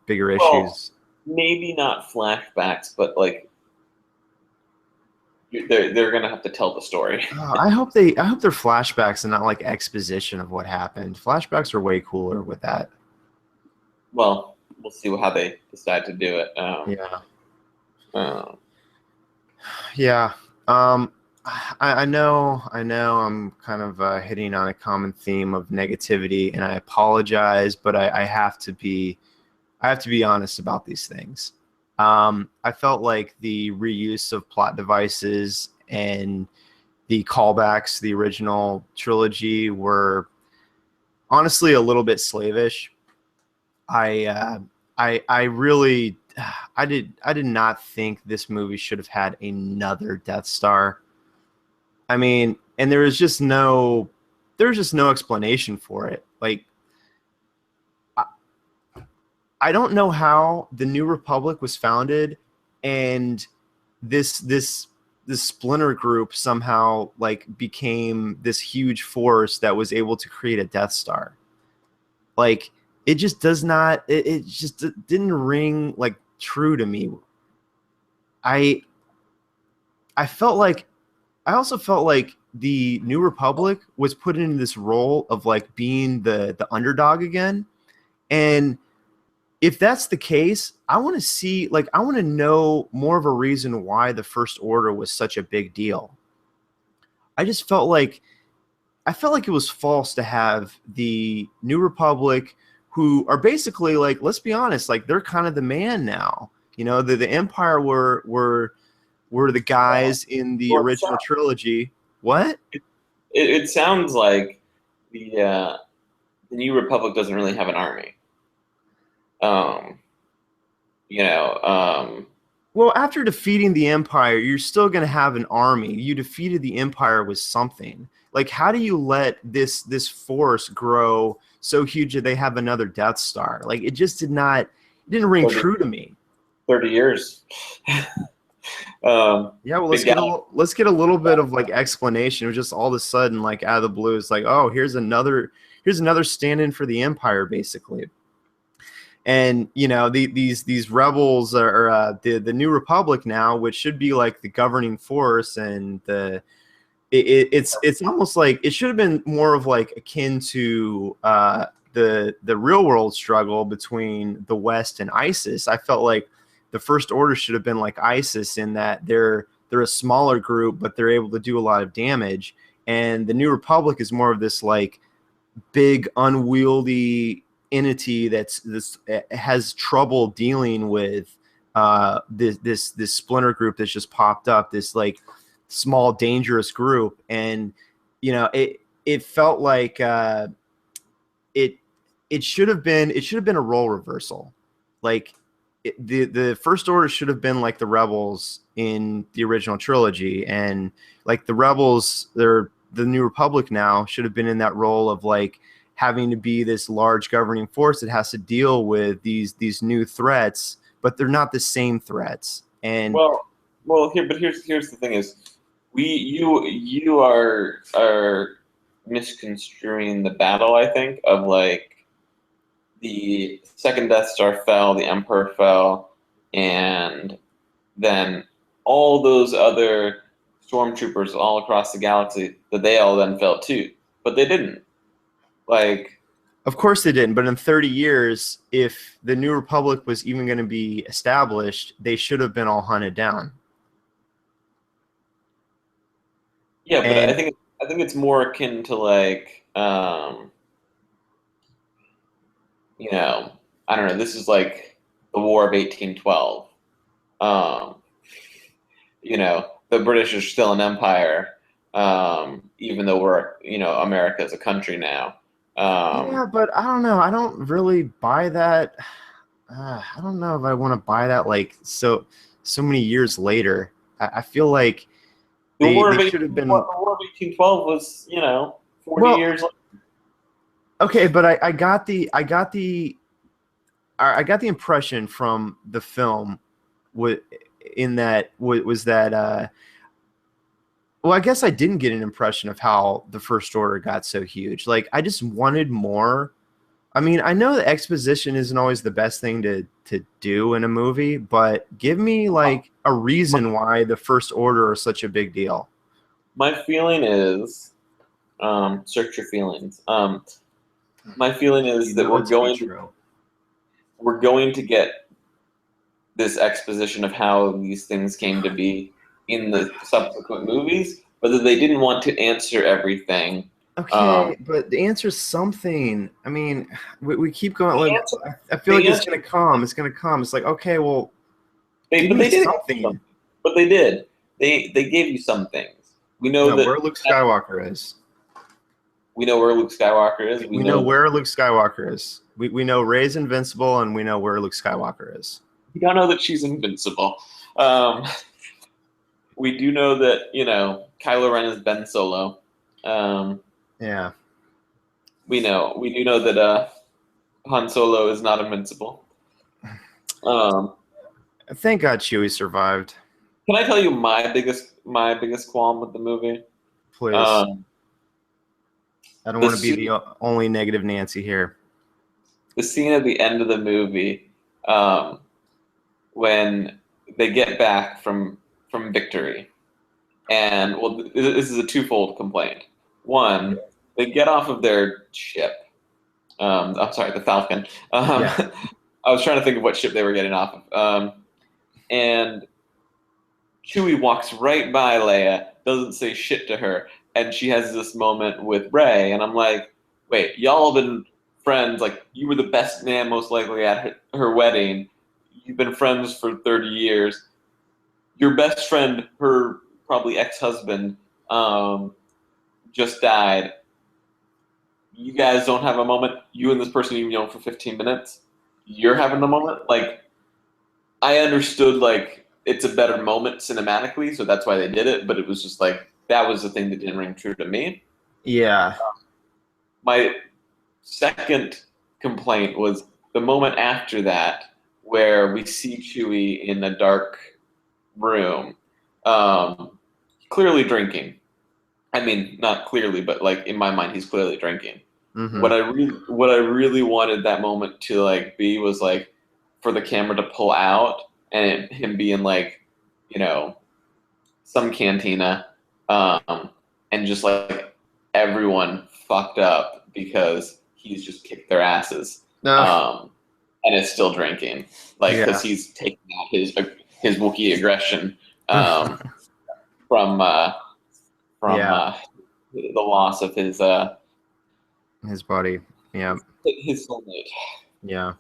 bigger issues. Maybe not flashbacks, but like they're gonna have to tell the story. I hope they're flashbacks and not like exposition of what happened. Flashbacks are way cooler with that. Well, we'll see how they decide to do it. Yeah. I know I'm kind of hitting on a common theme of negativity, and I apologize, but I have to be honest about these things. I felt like the reuse of plot devices and the callbacks to the original trilogy were honestly a little bit slavish. I did not think this movie should have had another Death Star. I mean, and there's just no explanation for it. Like, I don't know how the New Republic was founded, and this splinter group somehow like became this huge force that was able to create a Death Star. Like, it just does not. It just didn't ring like true to me. I also felt like the New Republic was put in this role of like being the underdog again. And if that's the case, I want to know more of a reason why the First Order was such a big deal. I felt like it was false to have the New Republic, who are basically like, let's be honest, like they're kind of the man now. The Empire were the guys in the original trilogy. What? It sounds like the New Republic doesn't really have an army. Well, after defeating the Empire, you're still going to have an army. You defeated the Empire with something. Like, how do you let this force grow so huge that they have another Death Star? Like, it just didn't ring true to me. 30 years. Yeah, well, Big let's get a little bit of like explanation. It was just all of a sudden, like out of the blue, it's like, oh, here's another stand-in for the Empire, basically. And you know, these rebels are the New Republic now, which should be like the governing force, and it's almost like it should have been more of like akin to the real world struggle between the West and ISIS. I felt like the First Order should have been like ISIS in that they're a smaller group, but they're able to do a lot of damage. And the New Republic is more of this like big unwieldy entity this has trouble dealing with this splinter group that's just popped up, this like small dangerous group. And you know, it felt like it should have been a role reversal. Like the First Order should have been like the rebels in the original trilogy, and like the rebels, they're the New Republic now, should have been in that role of like having to be this large governing force that has to deal with these new threats, but they're not the same threats. And here's the thing is, you are misconstruing the battle, I think, of like the second Death Star fell, the Emperor fell, and then all those other stormtroopers all across the galaxy, that they all then fell too, but they didn't. Like, of course they didn't. But in 30 years, if the New Republic was even going to be established, they should have been all hunted down. Yeah, but I think it's more akin to like, you know, I don't know. This is like the War of 1812. You know, the British are still an empire, even though we're, you know, America is a country now. Yeah, but I don't know. I don't really buy that. I don't know if I want to buy that. Like so many years later, I feel like the War should have been. The War of 1812 was, you know, 40 years later. Okay, but I got the impression from the film was that well, I guess I didn't get an impression of how the First Order got so huge. Like, I just wanted more. I mean, I know that exposition isn't always the best thing to do in a movie, but give me like a reason why the First Order is such a big deal. My feeling is, search your feelings. My feeling is that we're going to get this exposition of how these things came to be in the subsequent movies, but that they didn't want to answer everything. Okay, but the answer's something. I mean, we keep going. Like, I feel like it's going to come. It's going to come. It's like, okay, well, they did something. But they did. They gave you some things. We know where Luke Skywalker is. We know where Luke Skywalker is. We know where Luke Skywalker is. We know Rey's invincible, and we know where Luke Skywalker is. We don't know that she's invincible. We do know that, you know, Kylo Ren is Ben Solo. Yeah. We do know that Han Solo is not invincible. Thank God Chewie survived. Can I tell you my biggest qualm with the movie? Please. I don't want to be the only negative Nancy here. The scene at the end of the movie, when they get back from victory, and well, this is a twofold complaint. One, they get off of their ship. I'm sorry, the Falcon. I was trying to think of what ship they were getting off of. And Chewie walks right by Leia, doesn't say shit to her, and she has this moment with Rey, and I'm like, wait, y'all have been friends, like, you were the best man most likely at her wedding, you've been friends for 30 years, your best friend, her probably ex-husband, just died, you guys don't have a moment, you and this person you've known for 15 minutes, you're having a moment, like, I understood, like, it's a better moment cinematically, so that's why they did it, but it was just like, that was the thing that didn't ring true to me. Yeah. My second complaint was the moment after that, where we see Chewie in a dark room, clearly drinking. I mean, not clearly, but like in my mind, he's clearly drinking. Mm-hmm. What I really wanted that moment to like be was like for the camera to pull out and him being like, you know, some cantina, and just like everyone fucked up because he's just kicked their asses, and is still drinking, like because he's taking out his Wookiee aggression from the loss of his buddy. Yeah. His soulmate. Yeah.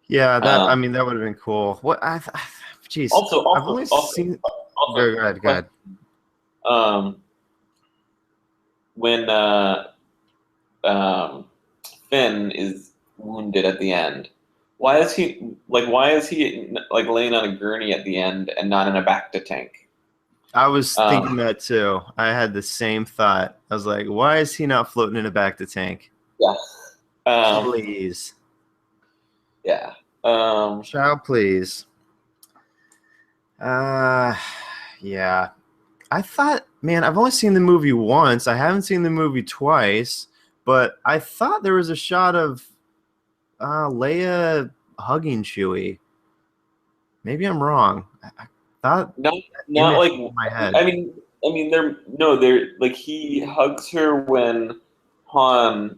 Yeah, that I mean that would have been cool. What jeez. I've only seen go ahead. When Finn is wounded at the end, why is he like laying on a gurney at the end and not in a bacta tank? I was thinking that too. I had the same thought. I was like, why is he not floating in a bacta tank? Yeah. Please. Yeah. Child, please. Yeah. I thought, man, I've only seen the movie once. I haven't seen the movie twice, but I thought there was a shot of Leia hugging Chewie. Maybe I'm wrong. I thought not like in my head. I mean they're like he hugs her when Han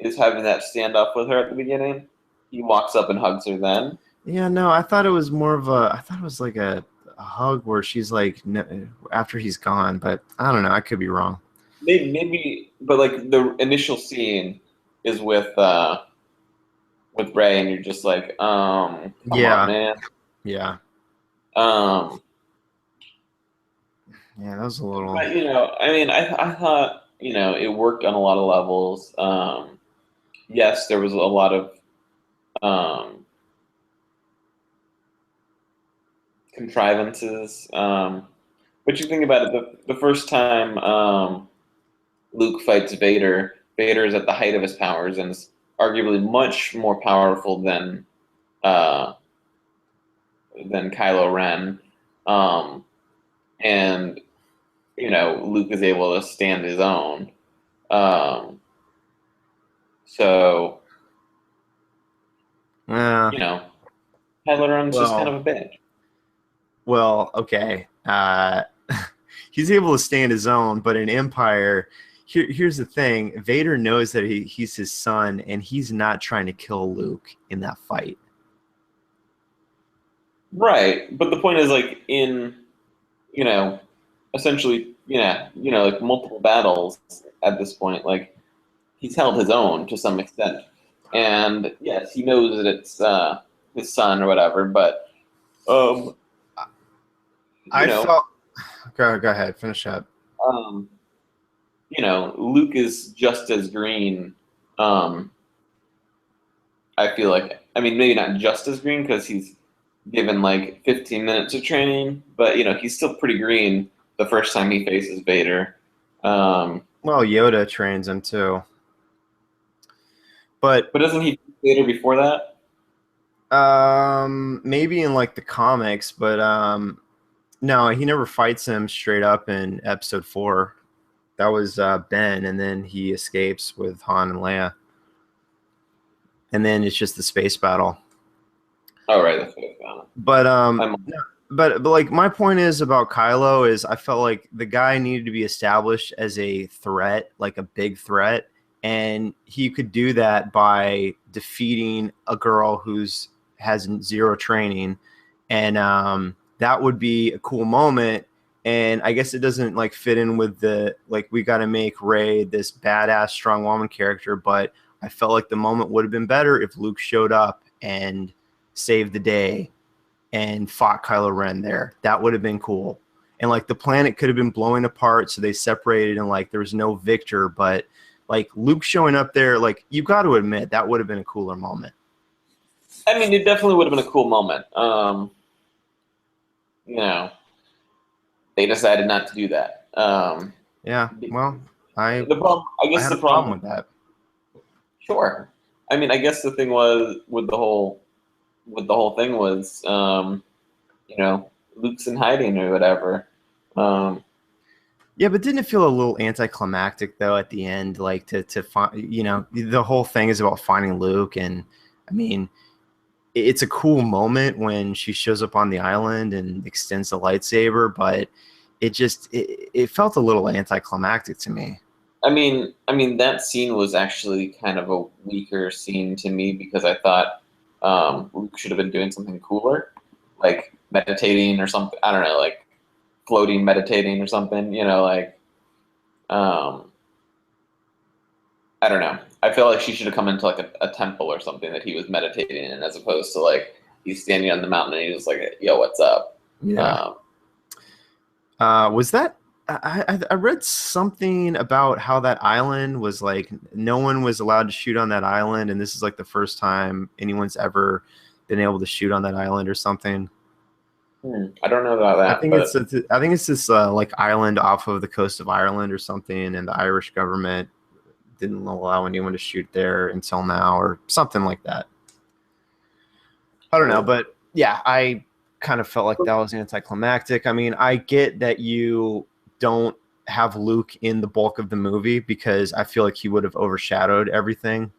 is having that standoff with her at the beginning. He walks up and hugs her then. Yeah, no, I thought it was more of a. I thought it was like a hug where she's like after he's gone, but I don't know. I could be wrong. Maybe, but like the initial scene is with Rey, and you're just like, come on, man. Yeah. Yeah, that was a little. But, I mean, I thought it worked on a lot of levels. Yes, there was a lot of contrivances. But you think about it, the first time Luke fights Vader, Vader is at the height of his powers and is arguably much more powerful than Kylo Ren. And Luke is able to stand his own. So Kylo Ren's just kind of a bitch. Well, okay. He's able to stand his own, but in Empire, here's the thing: Vader knows that he's his son, and he's not trying to kill Luke in that fight. Right, but the point is, like in essentially, like multiple battles at this point, like he's held his own to some extent, and yes, he knows that it's his son or whatever, but I felt. Go ahead, finish up. Luke is just as green. I feel like, I mean, maybe not just as green because he's given like 15 minutes of training, but he's still pretty green the first time he faces Vader. Well, Yoda trains him too. But doesn't he face Vader before that? Maybe in like the comics, but no, he never fights him straight up in Episode 4. That was Ben, and then he escapes with Han and Leia, and then it's just the space battle. Oh, right, that's what I found. But like my point is about Kylo is I felt like the guy needed to be established as a threat, like a big threat, and he could do that by defeating a girl who's has zero training, and that would be a cool moment. And I guess it doesn't like fit in with the like we got to make Rey this badass strong woman character, but I felt like the moment would have been better if Luke showed up and saved the day and fought Kylo Ren there. That would have been cool. And like the planet could have been blowing apart, so they separated and like there was no victor, but like Luke showing up there, like you got to admit that would have been a cooler moment. I mean, it definitely would have been a cool moment. They decided not to do that. Yeah, well, I had a problem with that. Sure. I mean, I guess the thing was with the whole thing was Luke's in hiding or whatever. Yeah, but didn't it feel a little anticlimactic though at the end? Like to find, the whole thing is about finding Luke, and I mean, it's a cool moment when she shows up on the island and extends the lightsaber, but it felt a little anticlimactic to me. I mean, that scene was actually kind of a weaker scene to me because I thought Luke should have been doing something cooler, like meditating or something. I don't know, like floating, meditating or something. I don't know. I feel like she should have come into like a temple or something that he was meditating in, as opposed to like he's standing on the mountain and he's just like, "Yo, what's up?" Yeah. Was that? I read something about how that island was like no one was allowed to shoot on that island, and this is like the first time anyone's ever been able to shoot on that island or something. I don't know about that. I think it's this like island off of the coast of Ireland or something, and the Irish government didn't allow anyone to shoot there until now, or something like that. I don't know, but yeah, I kind of felt like that was anticlimactic. I mean, I get that you don't have Luke in the bulk of the movie because I feel like he would have overshadowed everything.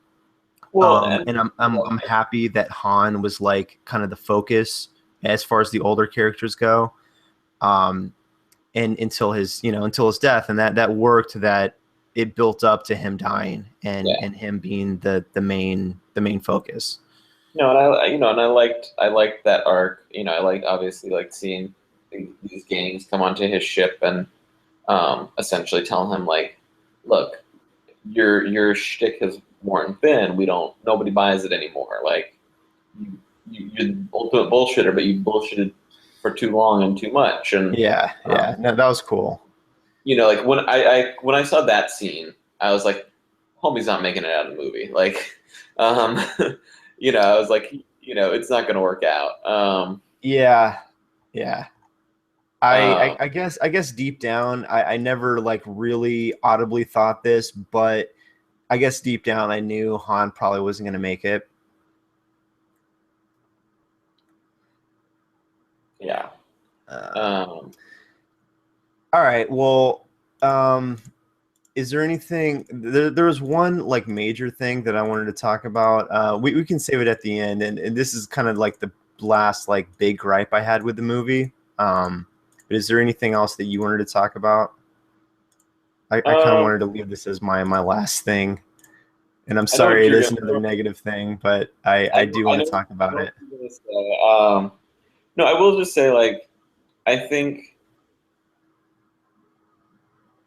Well, and I'm happy that Han was like kind of the focus as far as the older characters go, and until his death, and that worked. That it built up to him dying and him being the main focus. And I liked that arc. I liked obviously like seeing these gangs come onto his ship and essentially tell him like, look, your shtick has worn thin. Nobody buys it anymore. Like you're the ultimate bullshitter, but you bullshitted for too long and too much. And no, that was cool. Like when I saw that scene, I was like, homie's not making it out of the movie. Like, I was like, it's not going to work out. Yeah. I guess deep down, I never like really audibly thought this, but I guess deep down I knew Han probably wasn't going to make it. Yeah. All right. Well, is there anything? There was one like major thing that I wanted to talk about. We can save it at the end, and this is kind of like the last like big gripe I had with the movie. But is there anything else that you wanted to talk about? I kind of wanted to leave this as my last thing, and I'm sorry it is another negative thing, but I do want to talk about it. No, I will just say like I think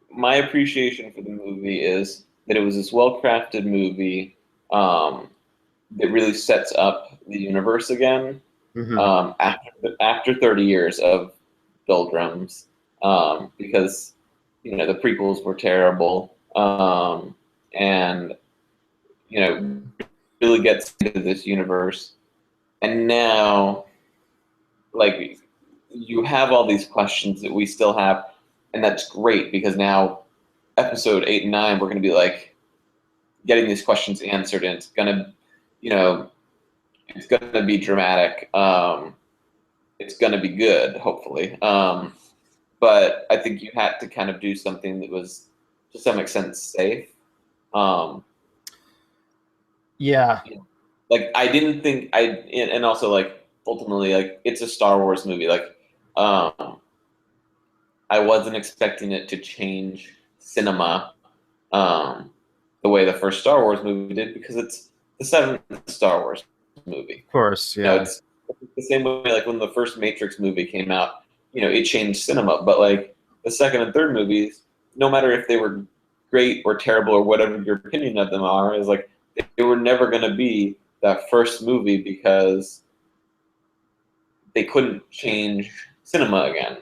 my appreciation for the movie is that it was this well-crafted movie that really sets up the universe again after 30 years of doldrums, because the prequels were terrible, and really gets into this universe, and now like you have all these questions that we still have. And that's great because now episode 8 and 9, we're going to be like getting these questions answered, and it's going to, it's going to be dramatic. It's going to be good, hopefully. But I think you had to kind of do something that was to some extent safe. Yeah. Like I didn't think and also like ultimately like it's a Star Wars movie. Like, I wasn't expecting it to change cinema the way the first Star Wars movie did, because it's the 7th Star Wars movie. Of course, yeah. It's the same way like when the first Matrix movie came out, it changed cinema. But like the second and third movies, no matter if they were great or terrible or whatever your opinion of them are, is like they were never going to be that first movie because they couldn't change cinema again.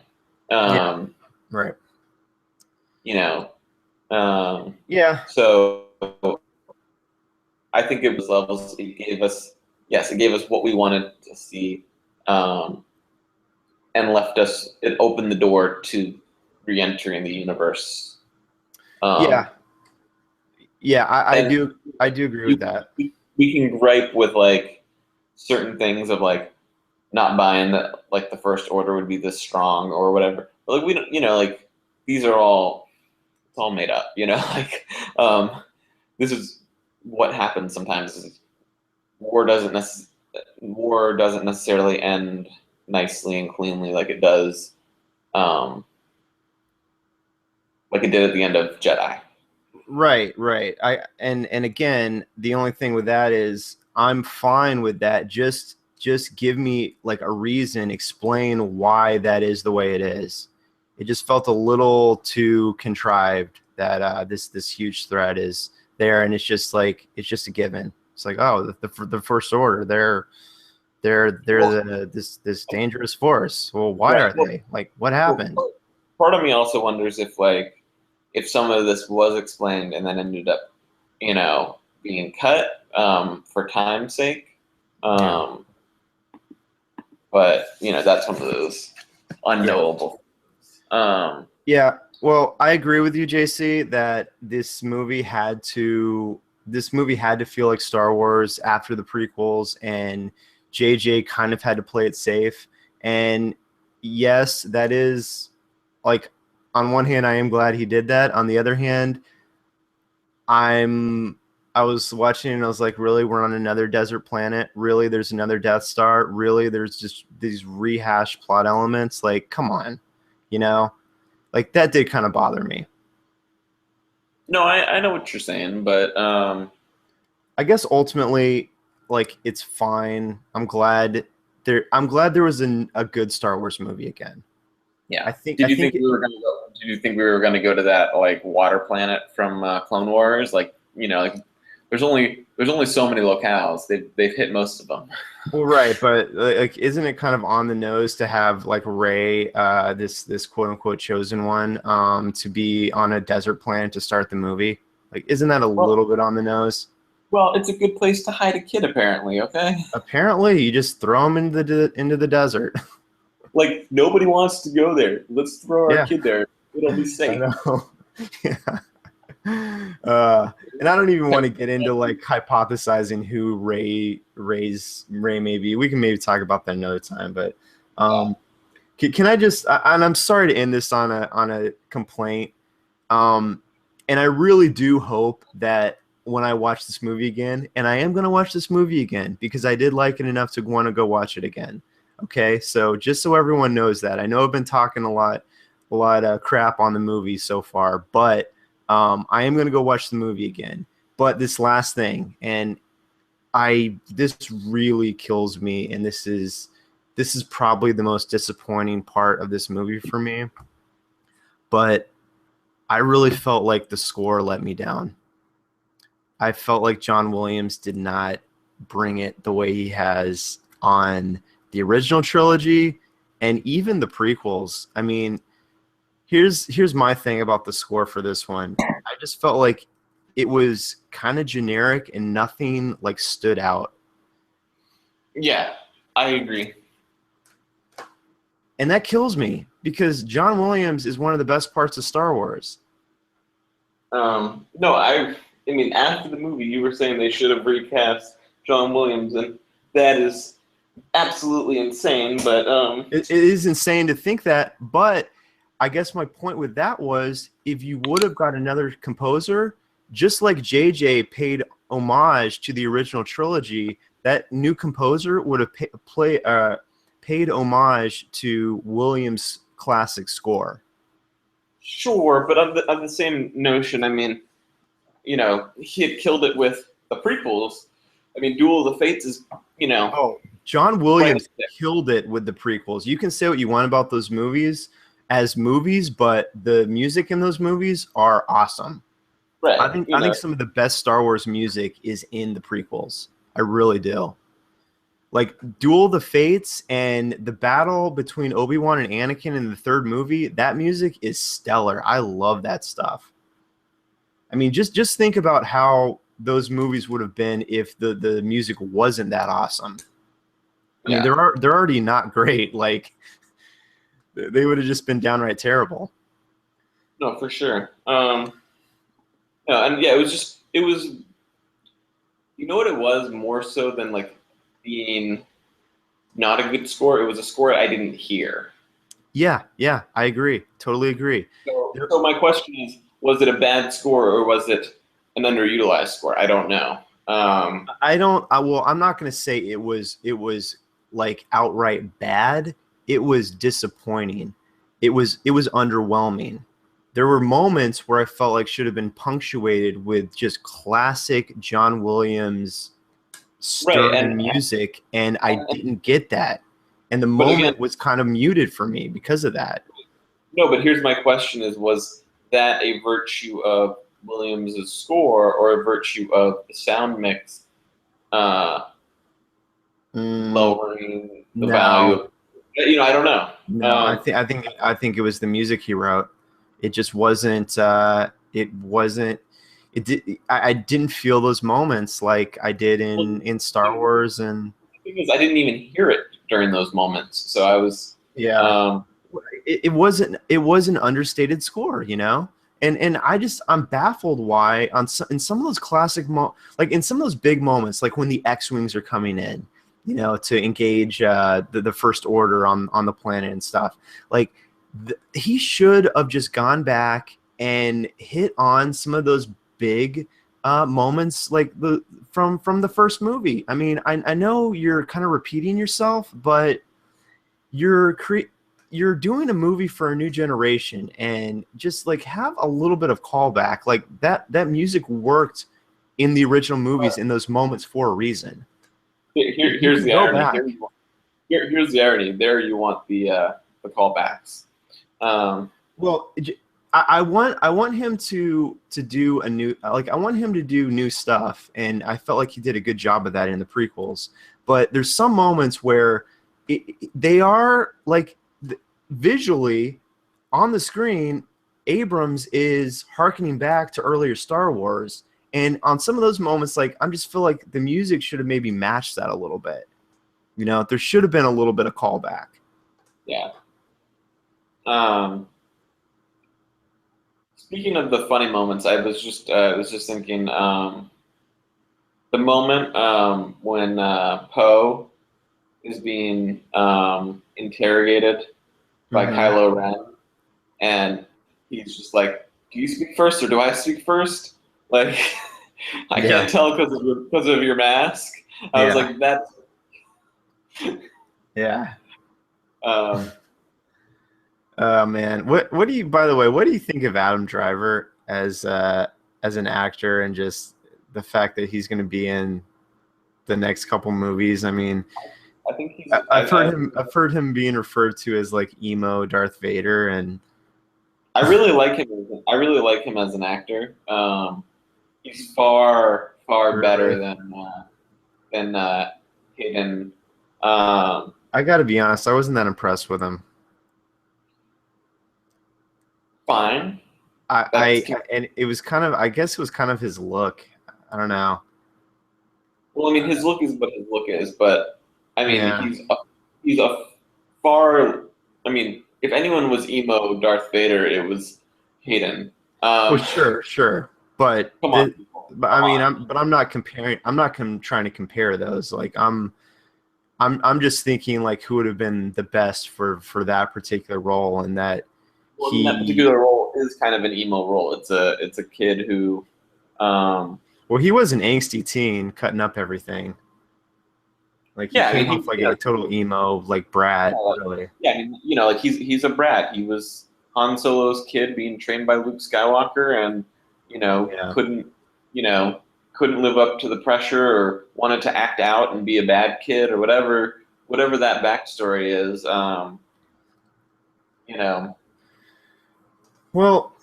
Right. Yeah. So I think it was levels. It gave us what we wanted to see, and left us. It opened the door to re-entering the universe. I do agree with that. We can gripe with like certain things of like not buying that like the First Order would be this strong or whatever. But like we don't, like these are all it's all made up, like this is what happens sometimes. Is war doesn't necessarily end nicely and cleanly like it does, like it did at the end of Jedi. Right. And again, the only thing with that is I'm fine with that. Just give me like a reason, explain why that is the way it is. It just felt a little too contrived that this huge threat is there, and it's just a given. It's like, oh, the First Order, they're this dangerous force. Well, why are they? Like, what happened? Part of me also wonders if some of this was explained and then ended up, being cut for time's sake. But that's one of those unknowable. Yeah. Well, I agree with you, JC, that this movie had to feel like Star Wars after the prequels, and JJ kind of had to play it safe. And yes, that is like, on one hand, I am glad he did that. On the other hand, I was watching and I was like, really, we're on another desert planet? Really, there's another Death Star? Really, there's just these rehashed plot elements? Like, come on, Like, that did kind of bother me. No, I know what you're saying, but I guess ultimately, like, it's fine. I'm glad there was a good Star Wars movie again. Yeah. Did you think we were going to go to that like water planet from Clone Wars? Like, like there's only so many locales. They've hit most of them. Well, right, but like, isn't it kind of on the nose to have like Rey, this quote unquote chosen one, to be on a desert planet to start the movie? Like, isn't that a little bit on the nose? Well, it's a good place to hide a kid, apparently. Okay. Apparently, you just throw him into the desert. Like, nobody wants to go there. Let's throw our kid there. It'll be safe. I know. Yeah. And I don't even want to get into like hypothesizing who Rey may be. We can maybe talk about that another time. But can I just? And I'm sorry to end this on a complaint. And I really do hope that when I watch this movie again, and I am going to watch this movie again because I did like it enough to want to go watch it again. Okay, so just so everyone knows that, I know I've been talking a lot of crap on the movie so far, but I am going to go watch the movie again. But this last thing, and this really kills me, and this is probably the most disappointing part of this movie for me. But I really felt like the score let me down. I felt like John Williams did not bring it the way he has on the original trilogy and even the prequels. I mean, here's my thing about the score for this one. I just felt like it was kind of generic and nothing like stood out. Yeah, I agree. And that kills me because John Williams is one of the best parts of Star Wars. No, I mean, after the movie, you were saying they should have recast John Williams, and that is absolutely insane. But it is insane to think that. But I guess my point with that was, if you would have got another composer, just like JJ paid homage to the original trilogy, that new composer would have paid homage to Williams' classic score. Sure, but of the same notion, I mean, he had killed it with the prequels. I mean, Duel of the Fates is, Oh, John Williams killed it with the prequels. You can say what you want about those movies as movies, but the music in those movies are awesome. Right. I think some of the best Star Wars music is in the prequels. I really do. Like Duel of the Fates and the battle between Obi-Wan and Anakin in the third movie, that music is stellar. I love that stuff. I mean, just think about how those movies would have been if the music wasn't that awesome. I mean, they're already not great. Like, they would have just been downright terrible. No, for sure. No, and yeah, it was. You know what it was more so than like being not a good score. It was a score I didn't hear. Yeah, I agree. Totally agree. So my question is, was it a bad score or was it an underutilized score? I don't know. I'm not going to say it was like outright bad. It was disappointing. It was underwhelming. There were moments where I felt like should have been punctuated with just classic John Williams stirring music, and I didn't get that. And the moment was kind of muted for me because of that. No, but here's my question: was that a virtue of Williams' score or a virtue of the sound mix lowering the value? I don't know. No, I think it was the music he wrote. It just wasn't. I didn't feel those moments like I did in Star Wars. And the thing is, I didn't even hear it during those moments, so I was. Yeah. It wasn't an understated score, and I'm baffled why in some of those classic like in some of those big moments, like when the X-wings are coming in, to engage the First Order on the planet and stuff. Like he should have just gone back and hit on some of those big moments, like from the first movie. I mean, I know you're kind of repeating yourself, but you're doing a movie for a new generation, and just like have a little bit of callback. Like that music worked in the original movies in those moments for a reason. Here's the irony. Here's the irony. There you want the callbacks. Well, I want him to do a new, like I want him to do new stuff, and I felt like he did a good job of that in the prequels. But there's some moments where they are like visually on the screen, Abrams is hearkening back to earlier Star Wars, and on some of those moments, like I just feel like the music should have maybe matched that a little bit. There should have been a little bit of callback. Yeah. Speaking of the funny moments, I was just thinking the moment when Poe is being interrogated by Kylo Ren, and he's just like, "Do you speak first or do I speak first?" Like, I can't tell because of your mask. I was like, "That's." Yeah. Oh man, what do you? By the way, what do you think of Adam Driver as an actor, and just the fact that he's going to be in the next couple movies? I mean, I think I've heard him being referred to as like emo Darth Vader, and I really like him. I really like him as an actor. He's far better than Hayden. I got to be honest, I wasn't that impressed with him. Fine. And it was kind of, I guess it was kind of his look. I don't know. Well, I mean, his look is what his look is, but I mean, he's a far. I mean, if anyone was emo Darth Vader, it was Hayden. Well, sure, but come on. But I mean, I'm not comparing. I'm not trying to compare those. Like I'm just thinking like who would have been the best for that particular role, and that. Well, that particular role is kind of an emo role. It's a kid who. Well, he was an angsty teen, cutting up everything. Like he came off like a total emo, like brat. Really. Yeah, like he's a brat. He was Han Solo's kid being trained by Luke Skywalker, and couldn't live up to the pressure, or wanted to act out and be a bad kid, or whatever that backstory is. Well,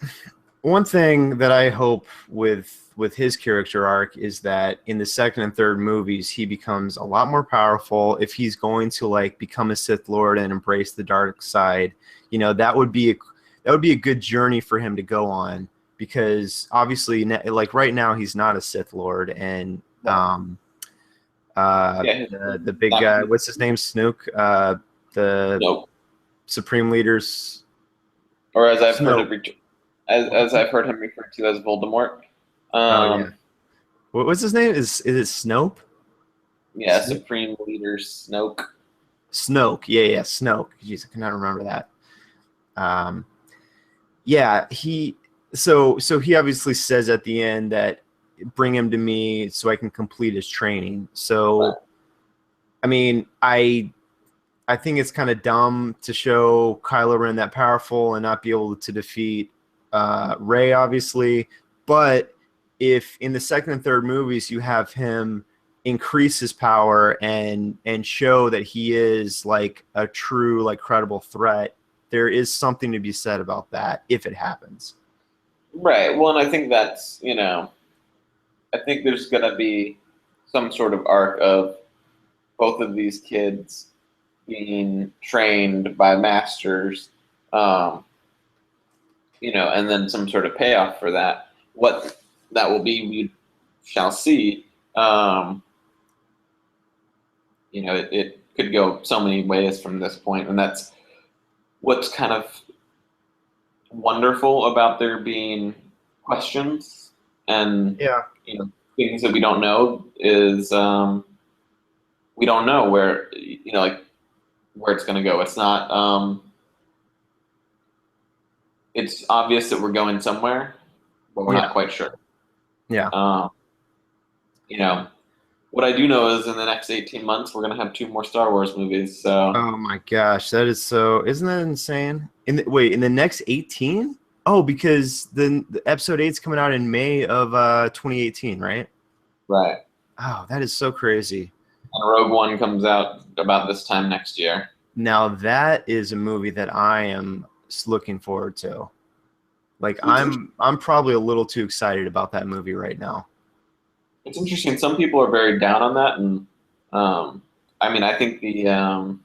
one thing that I hope with his character arc is that in the second and third movies, he becomes a lot more powerful. If he's going to like become a Sith Lord and embrace the dark side, that would be a good journey for him to go on, because obviously, like right now, he's not a Sith Lord, and the big guy, what's his name, Snoke, the Supreme Leader's. Or as I've heard him referred to as Voldemort. What's his name? Is it Snoke? Yeah, Supreme Leader Snoke. Snoke. Yeah, Snoke. Jeez, I cannot remember that. Yeah, so he obviously says at the end that bring him to me so I can complete his training. So, I mean, I think it's kind of dumb to show Kylo Ren that powerful and not be able to defeat Rey, obviously. But if in the second and third movies you have him increase his power and show that he is like a true, like, credible threat, there is something to be said about that if it happens. Right. Well, and I think that's, I think there's going to be some sort of arc of both of these kids being trained by masters, and then some sort of payoff for that. What that will be, we shall see. It could go so many ways from this point, and that's what's kind of wonderful about there being questions and things that we don't know is we don't know where where it's going to go. It's not it's obvious that we're going somewhere, but we're not quite sure. What I do know is in the next 18 months we're going to have 2 more Star Wars movies. So oh my gosh, that is so, isn't that insane? In the next 18? Oh, because the episode 8's coming out in May of 2018, right? Right. Oh, that is so crazy. And Rogue One comes out about this time next year. Now that is a movie that I am looking forward to. Like, I'm probably a little too excited about that movie right now. It's interesting. Some people are very down on that, and I think the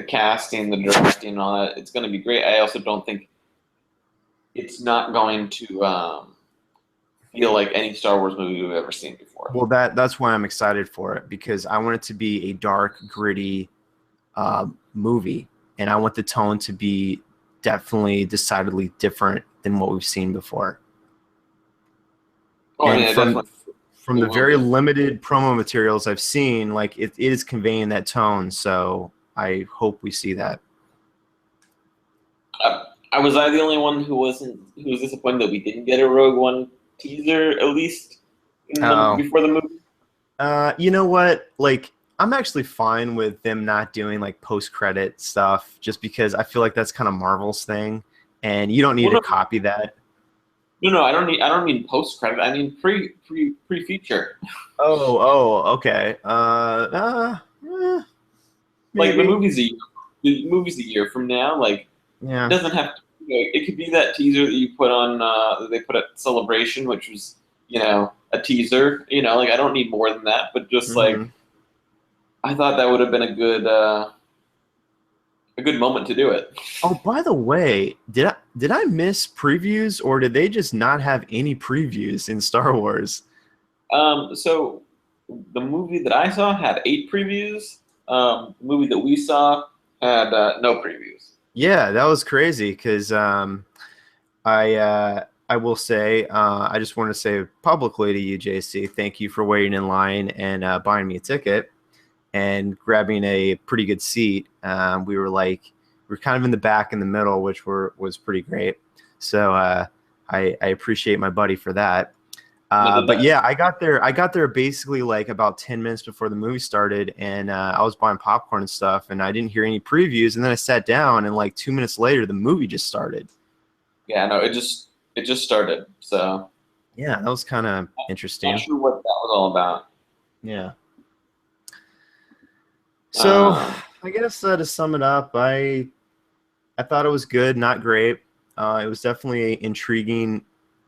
casting, the directing, and all that, it's going to be great. I also don't think it's not going to feel like any Star Wars movie we've ever seen before. Well, that's why I'm excited for it, because I want it to be a dark, gritty movie, and I want the tone to be decidedly different than what we've seen before. Oh, and from the very limited promo materials I've seen, like it is conveying that tone. So I hope we see that. Was I the only one who was disappointed that we didn't get a Rogue One teaser at least before the movie? You know what? Like, I'm actually fine with them not doing like post-credit stuff, just because I feel like that's kind of Marvel's thing, and you don't need to copy that. No, I don't mean post-credit. I mean pre-feature. Oh, okay. Like the movie's a year from now. Like, yeah, it doesn't have to. It could be that teaser that you put on that they put at Celebration, which was a teaser. Like, I don't need more than that, but just like I thought that would have been a good moment to do it. Oh, by the way, did I miss previews, or did they just not have any previews in Star Wars? So the movie that I saw had 8 previews. The movie that we saw had no previews. Yeah, that was crazy, because I will say, I just want to say publicly to you, JC, thank you for waiting in line and buying me a ticket and grabbing a pretty good seat. We were kind of in the back in the middle, which was pretty great. So I appreciate my buddy for that. But yeah, I got there basically like about 10 minutes before the movie started, and I was buying popcorn and stuff, and I didn't hear any previews, and then I sat down, and like 2 minutes later, the movie just started. Yeah, no, it just started. So yeah, that was kind of interesting. Not sure what that was all about. Yeah. So I guess to sum it up, I thought it was good, not great. It was definitely an intriguing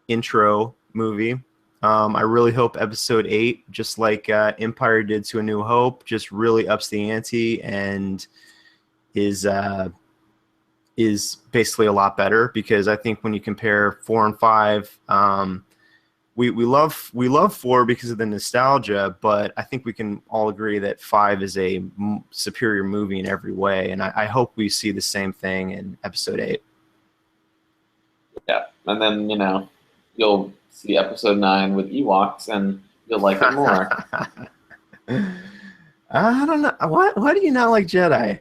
intro movie. I really hope episode 8, just like Empire did to A New Hope, just really ups the ante and is basically a lot better, because I think when you compare 4 and 5, we love 4 because of the nostalgia, but I think we can all agree that 5 is a superior movie in every way, and I hope we see the same thing in episode 8. Yeah, and then you'll see episode 9 with Ewoks, and you'll like it more. I don't know. Why do you not like Jedi?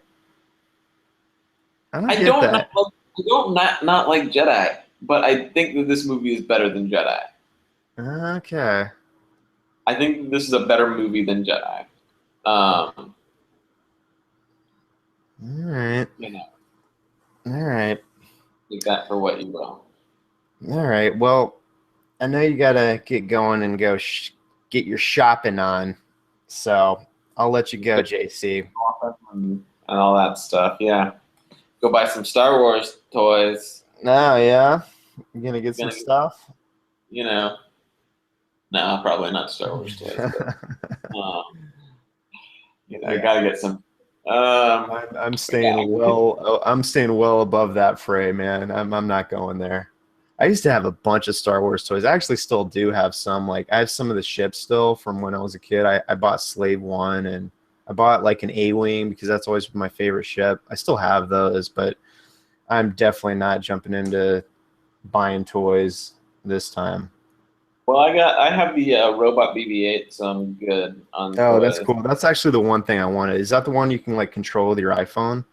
I don't I get don't that. not like Jedi, but I think that this movie is better than Jedi. Okay. I think this is a better movie than Jedi. All right. You know, All right. take that for what you will. All right. Well, I know you gotta get going and go get your shopping on, so I'll let you go, JC. And all that stuff. Yeah, go buy some Star Wars toys. Oh yeah, you gonna get some Gonna, stuff? you know, no, probably not Star Wars toys, but Yeah. gotta get some. I'm staying I'm staying well above that fray, man. I'm not going there. I used to have a bunch of Star Wars toys. I actually still do have some. Like I have some of the ships still from when I was a kid. I bought Slave One and I bought like an A-wing because that's always been my favorite ship. I still have those, but I'm definitely not jumping into buying toys this time. Well, I have the robot BB-8, so I'm good on Oh, that's toys. cool. That's actually the one thing I wanted. Is that the one you can like control with your iPhone?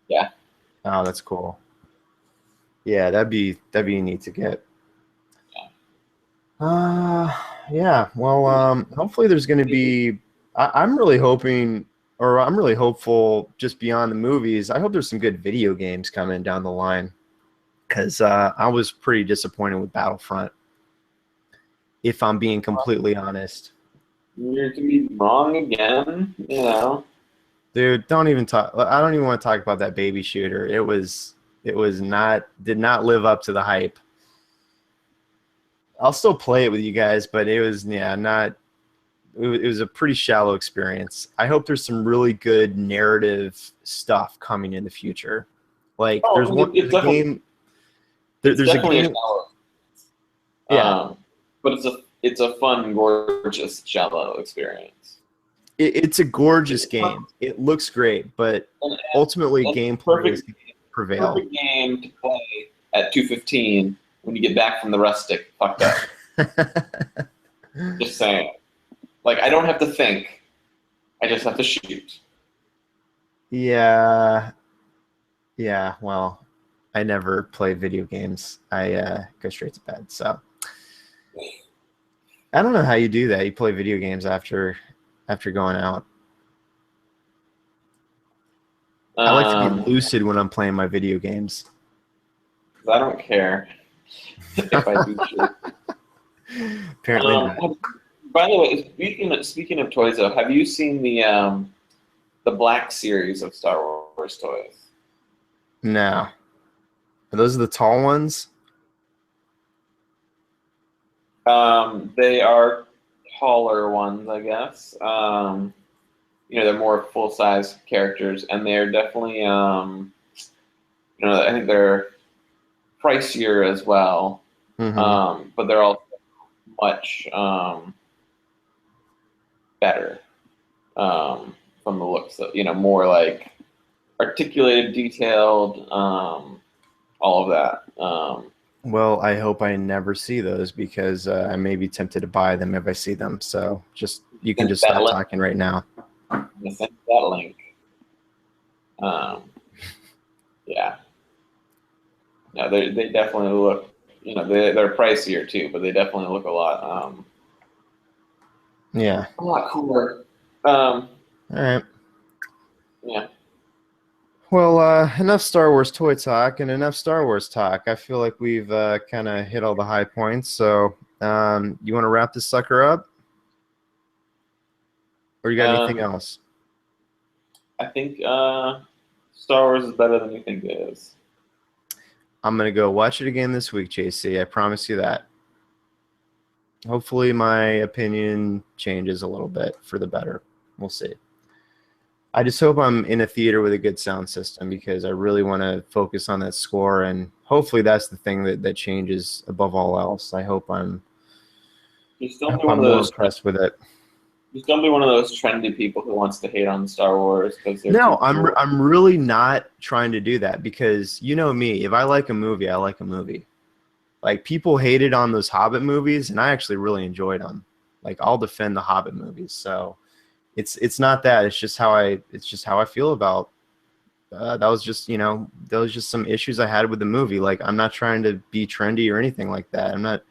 Yeah. Oh, that's cool. Yeah, that'd be neat to get. Yeah. Well, hopefully there's going to be. I'm really hoping, or I'm really hopeful, just beyond the movies. I hope there's some good video games coming down the line, because I was pretty disappointed with Battlefront. If I'm being completely honest. You're gonna be wrong again, you know. Dude, don't even talk. I don't even want to talk about that baby shooter. It was not, did not live up to the hype. I'll still play it with you guys, but it was, yeah, not, it was a pretty shallow experience. I hope there's some really good narrative stuff coming in the future. Like there's a game, there's a game. Yeah. But it's a fun, gorgeous, shallow experience. It's a gorgeous game. It looks great, but ultimately gameplay is prevail. Perfect game to play at 2:15 when you get back from the rustic fucked up. Just saying. Like I don't have to think. I just have to shoot. Yeah. Yeah, well, I never play video games. I go straight to bed, so I don't know how you do that. You play video games after going out. I like to be lucid when I'm playing my video games. I don't care if I do shit. Apparently not. By the way, speaking of toys, though, have you seen the Black series of Star Wars toys? No. Are those the tall ones? They are taller ones, I guess. They're more full-size characters, and they're definitely, I think they're pricier as well. Mm-hmm. But they're also much better from the looks of, more like articulated, detailed, all of that. Well, I hope I never see those because I may be tempted to buy them if I see them. So you can just stop talking right now. Send that link. Yeah. No, they definitely look. They're pricier too, but they definitely look a lot. Yeah. A lot cooler. All right. Yeah. Well, enough Star Wars toy talk and enough Star Wars talk. I feel like we've kind of hit all the high points. So, you want to wrap this sucker up, or you got anything else? I think Star Wars is better than you think it is. I'm gonna go watch it again this week, JC. I promise you that. Hopefully, my opinion changes a little bit for the better. We'll see. I just hope I'm in a theater with a good sound system because I really want to focus on that score, and hopefully that's the thing that changes above all else. I hope I'm more impressed with it. Just don't be one of those trendy people who wants to hate on Star Wars because No, I'm really not trying to do that because you know me. If I like a movie, I like a movie. Like people hated on those Hobbit movies, and I actually really enjoyed them. Like I'll defend the Hobbit movies. So it's not that. It's just how I feel about that was just, those just some issues I had with the movie. Like, I'm not trying to be trendy or anything like that. I'm not,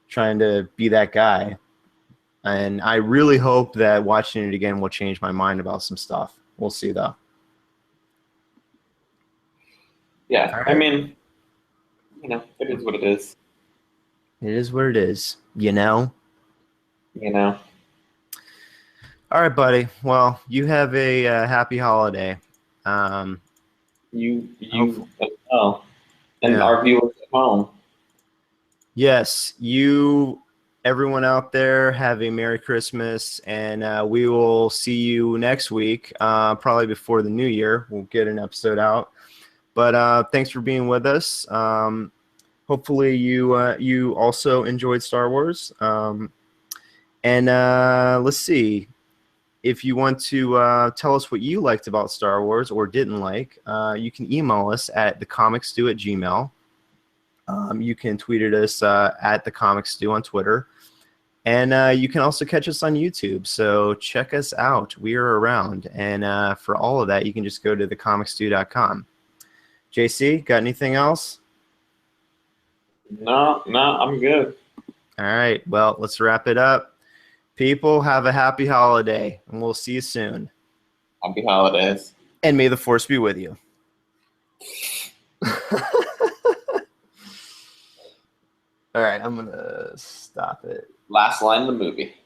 trying to be that guy. And I really hope that watching it again will change my mind about some stuff. We'll see, though. Yeah, All I right. mean, it is what it is. It is what it is, you know? All right, buddy. Well, you have a happy holiday. You Hopefully. as well. And Yeah. our viewers at home. Yes, everyone out there, have a Merry Christmas, and we will see you next week, probably before the new year. We'll get an episode out. But thanks for being with us. Hopefully you also enjoyed Star Wars. And let's see. If you want to tell us what you liked about Star Wars or didn't like, you can email us at thecomicsstew@gmail.com. You can tweet at us at thecomicsstew on Twitter. And you can also catch us on YouTube. So check us out. We are around. And for all of that, you can just go to thecomicsstew.com. JC, got anything else? No, I'm good. All right. Well, let's wrap it up. People, have a happy holiday, and we'll see you soon. Happy holidays. And may the Force be with you. All right, I'm going to stop it. Last line of the movie.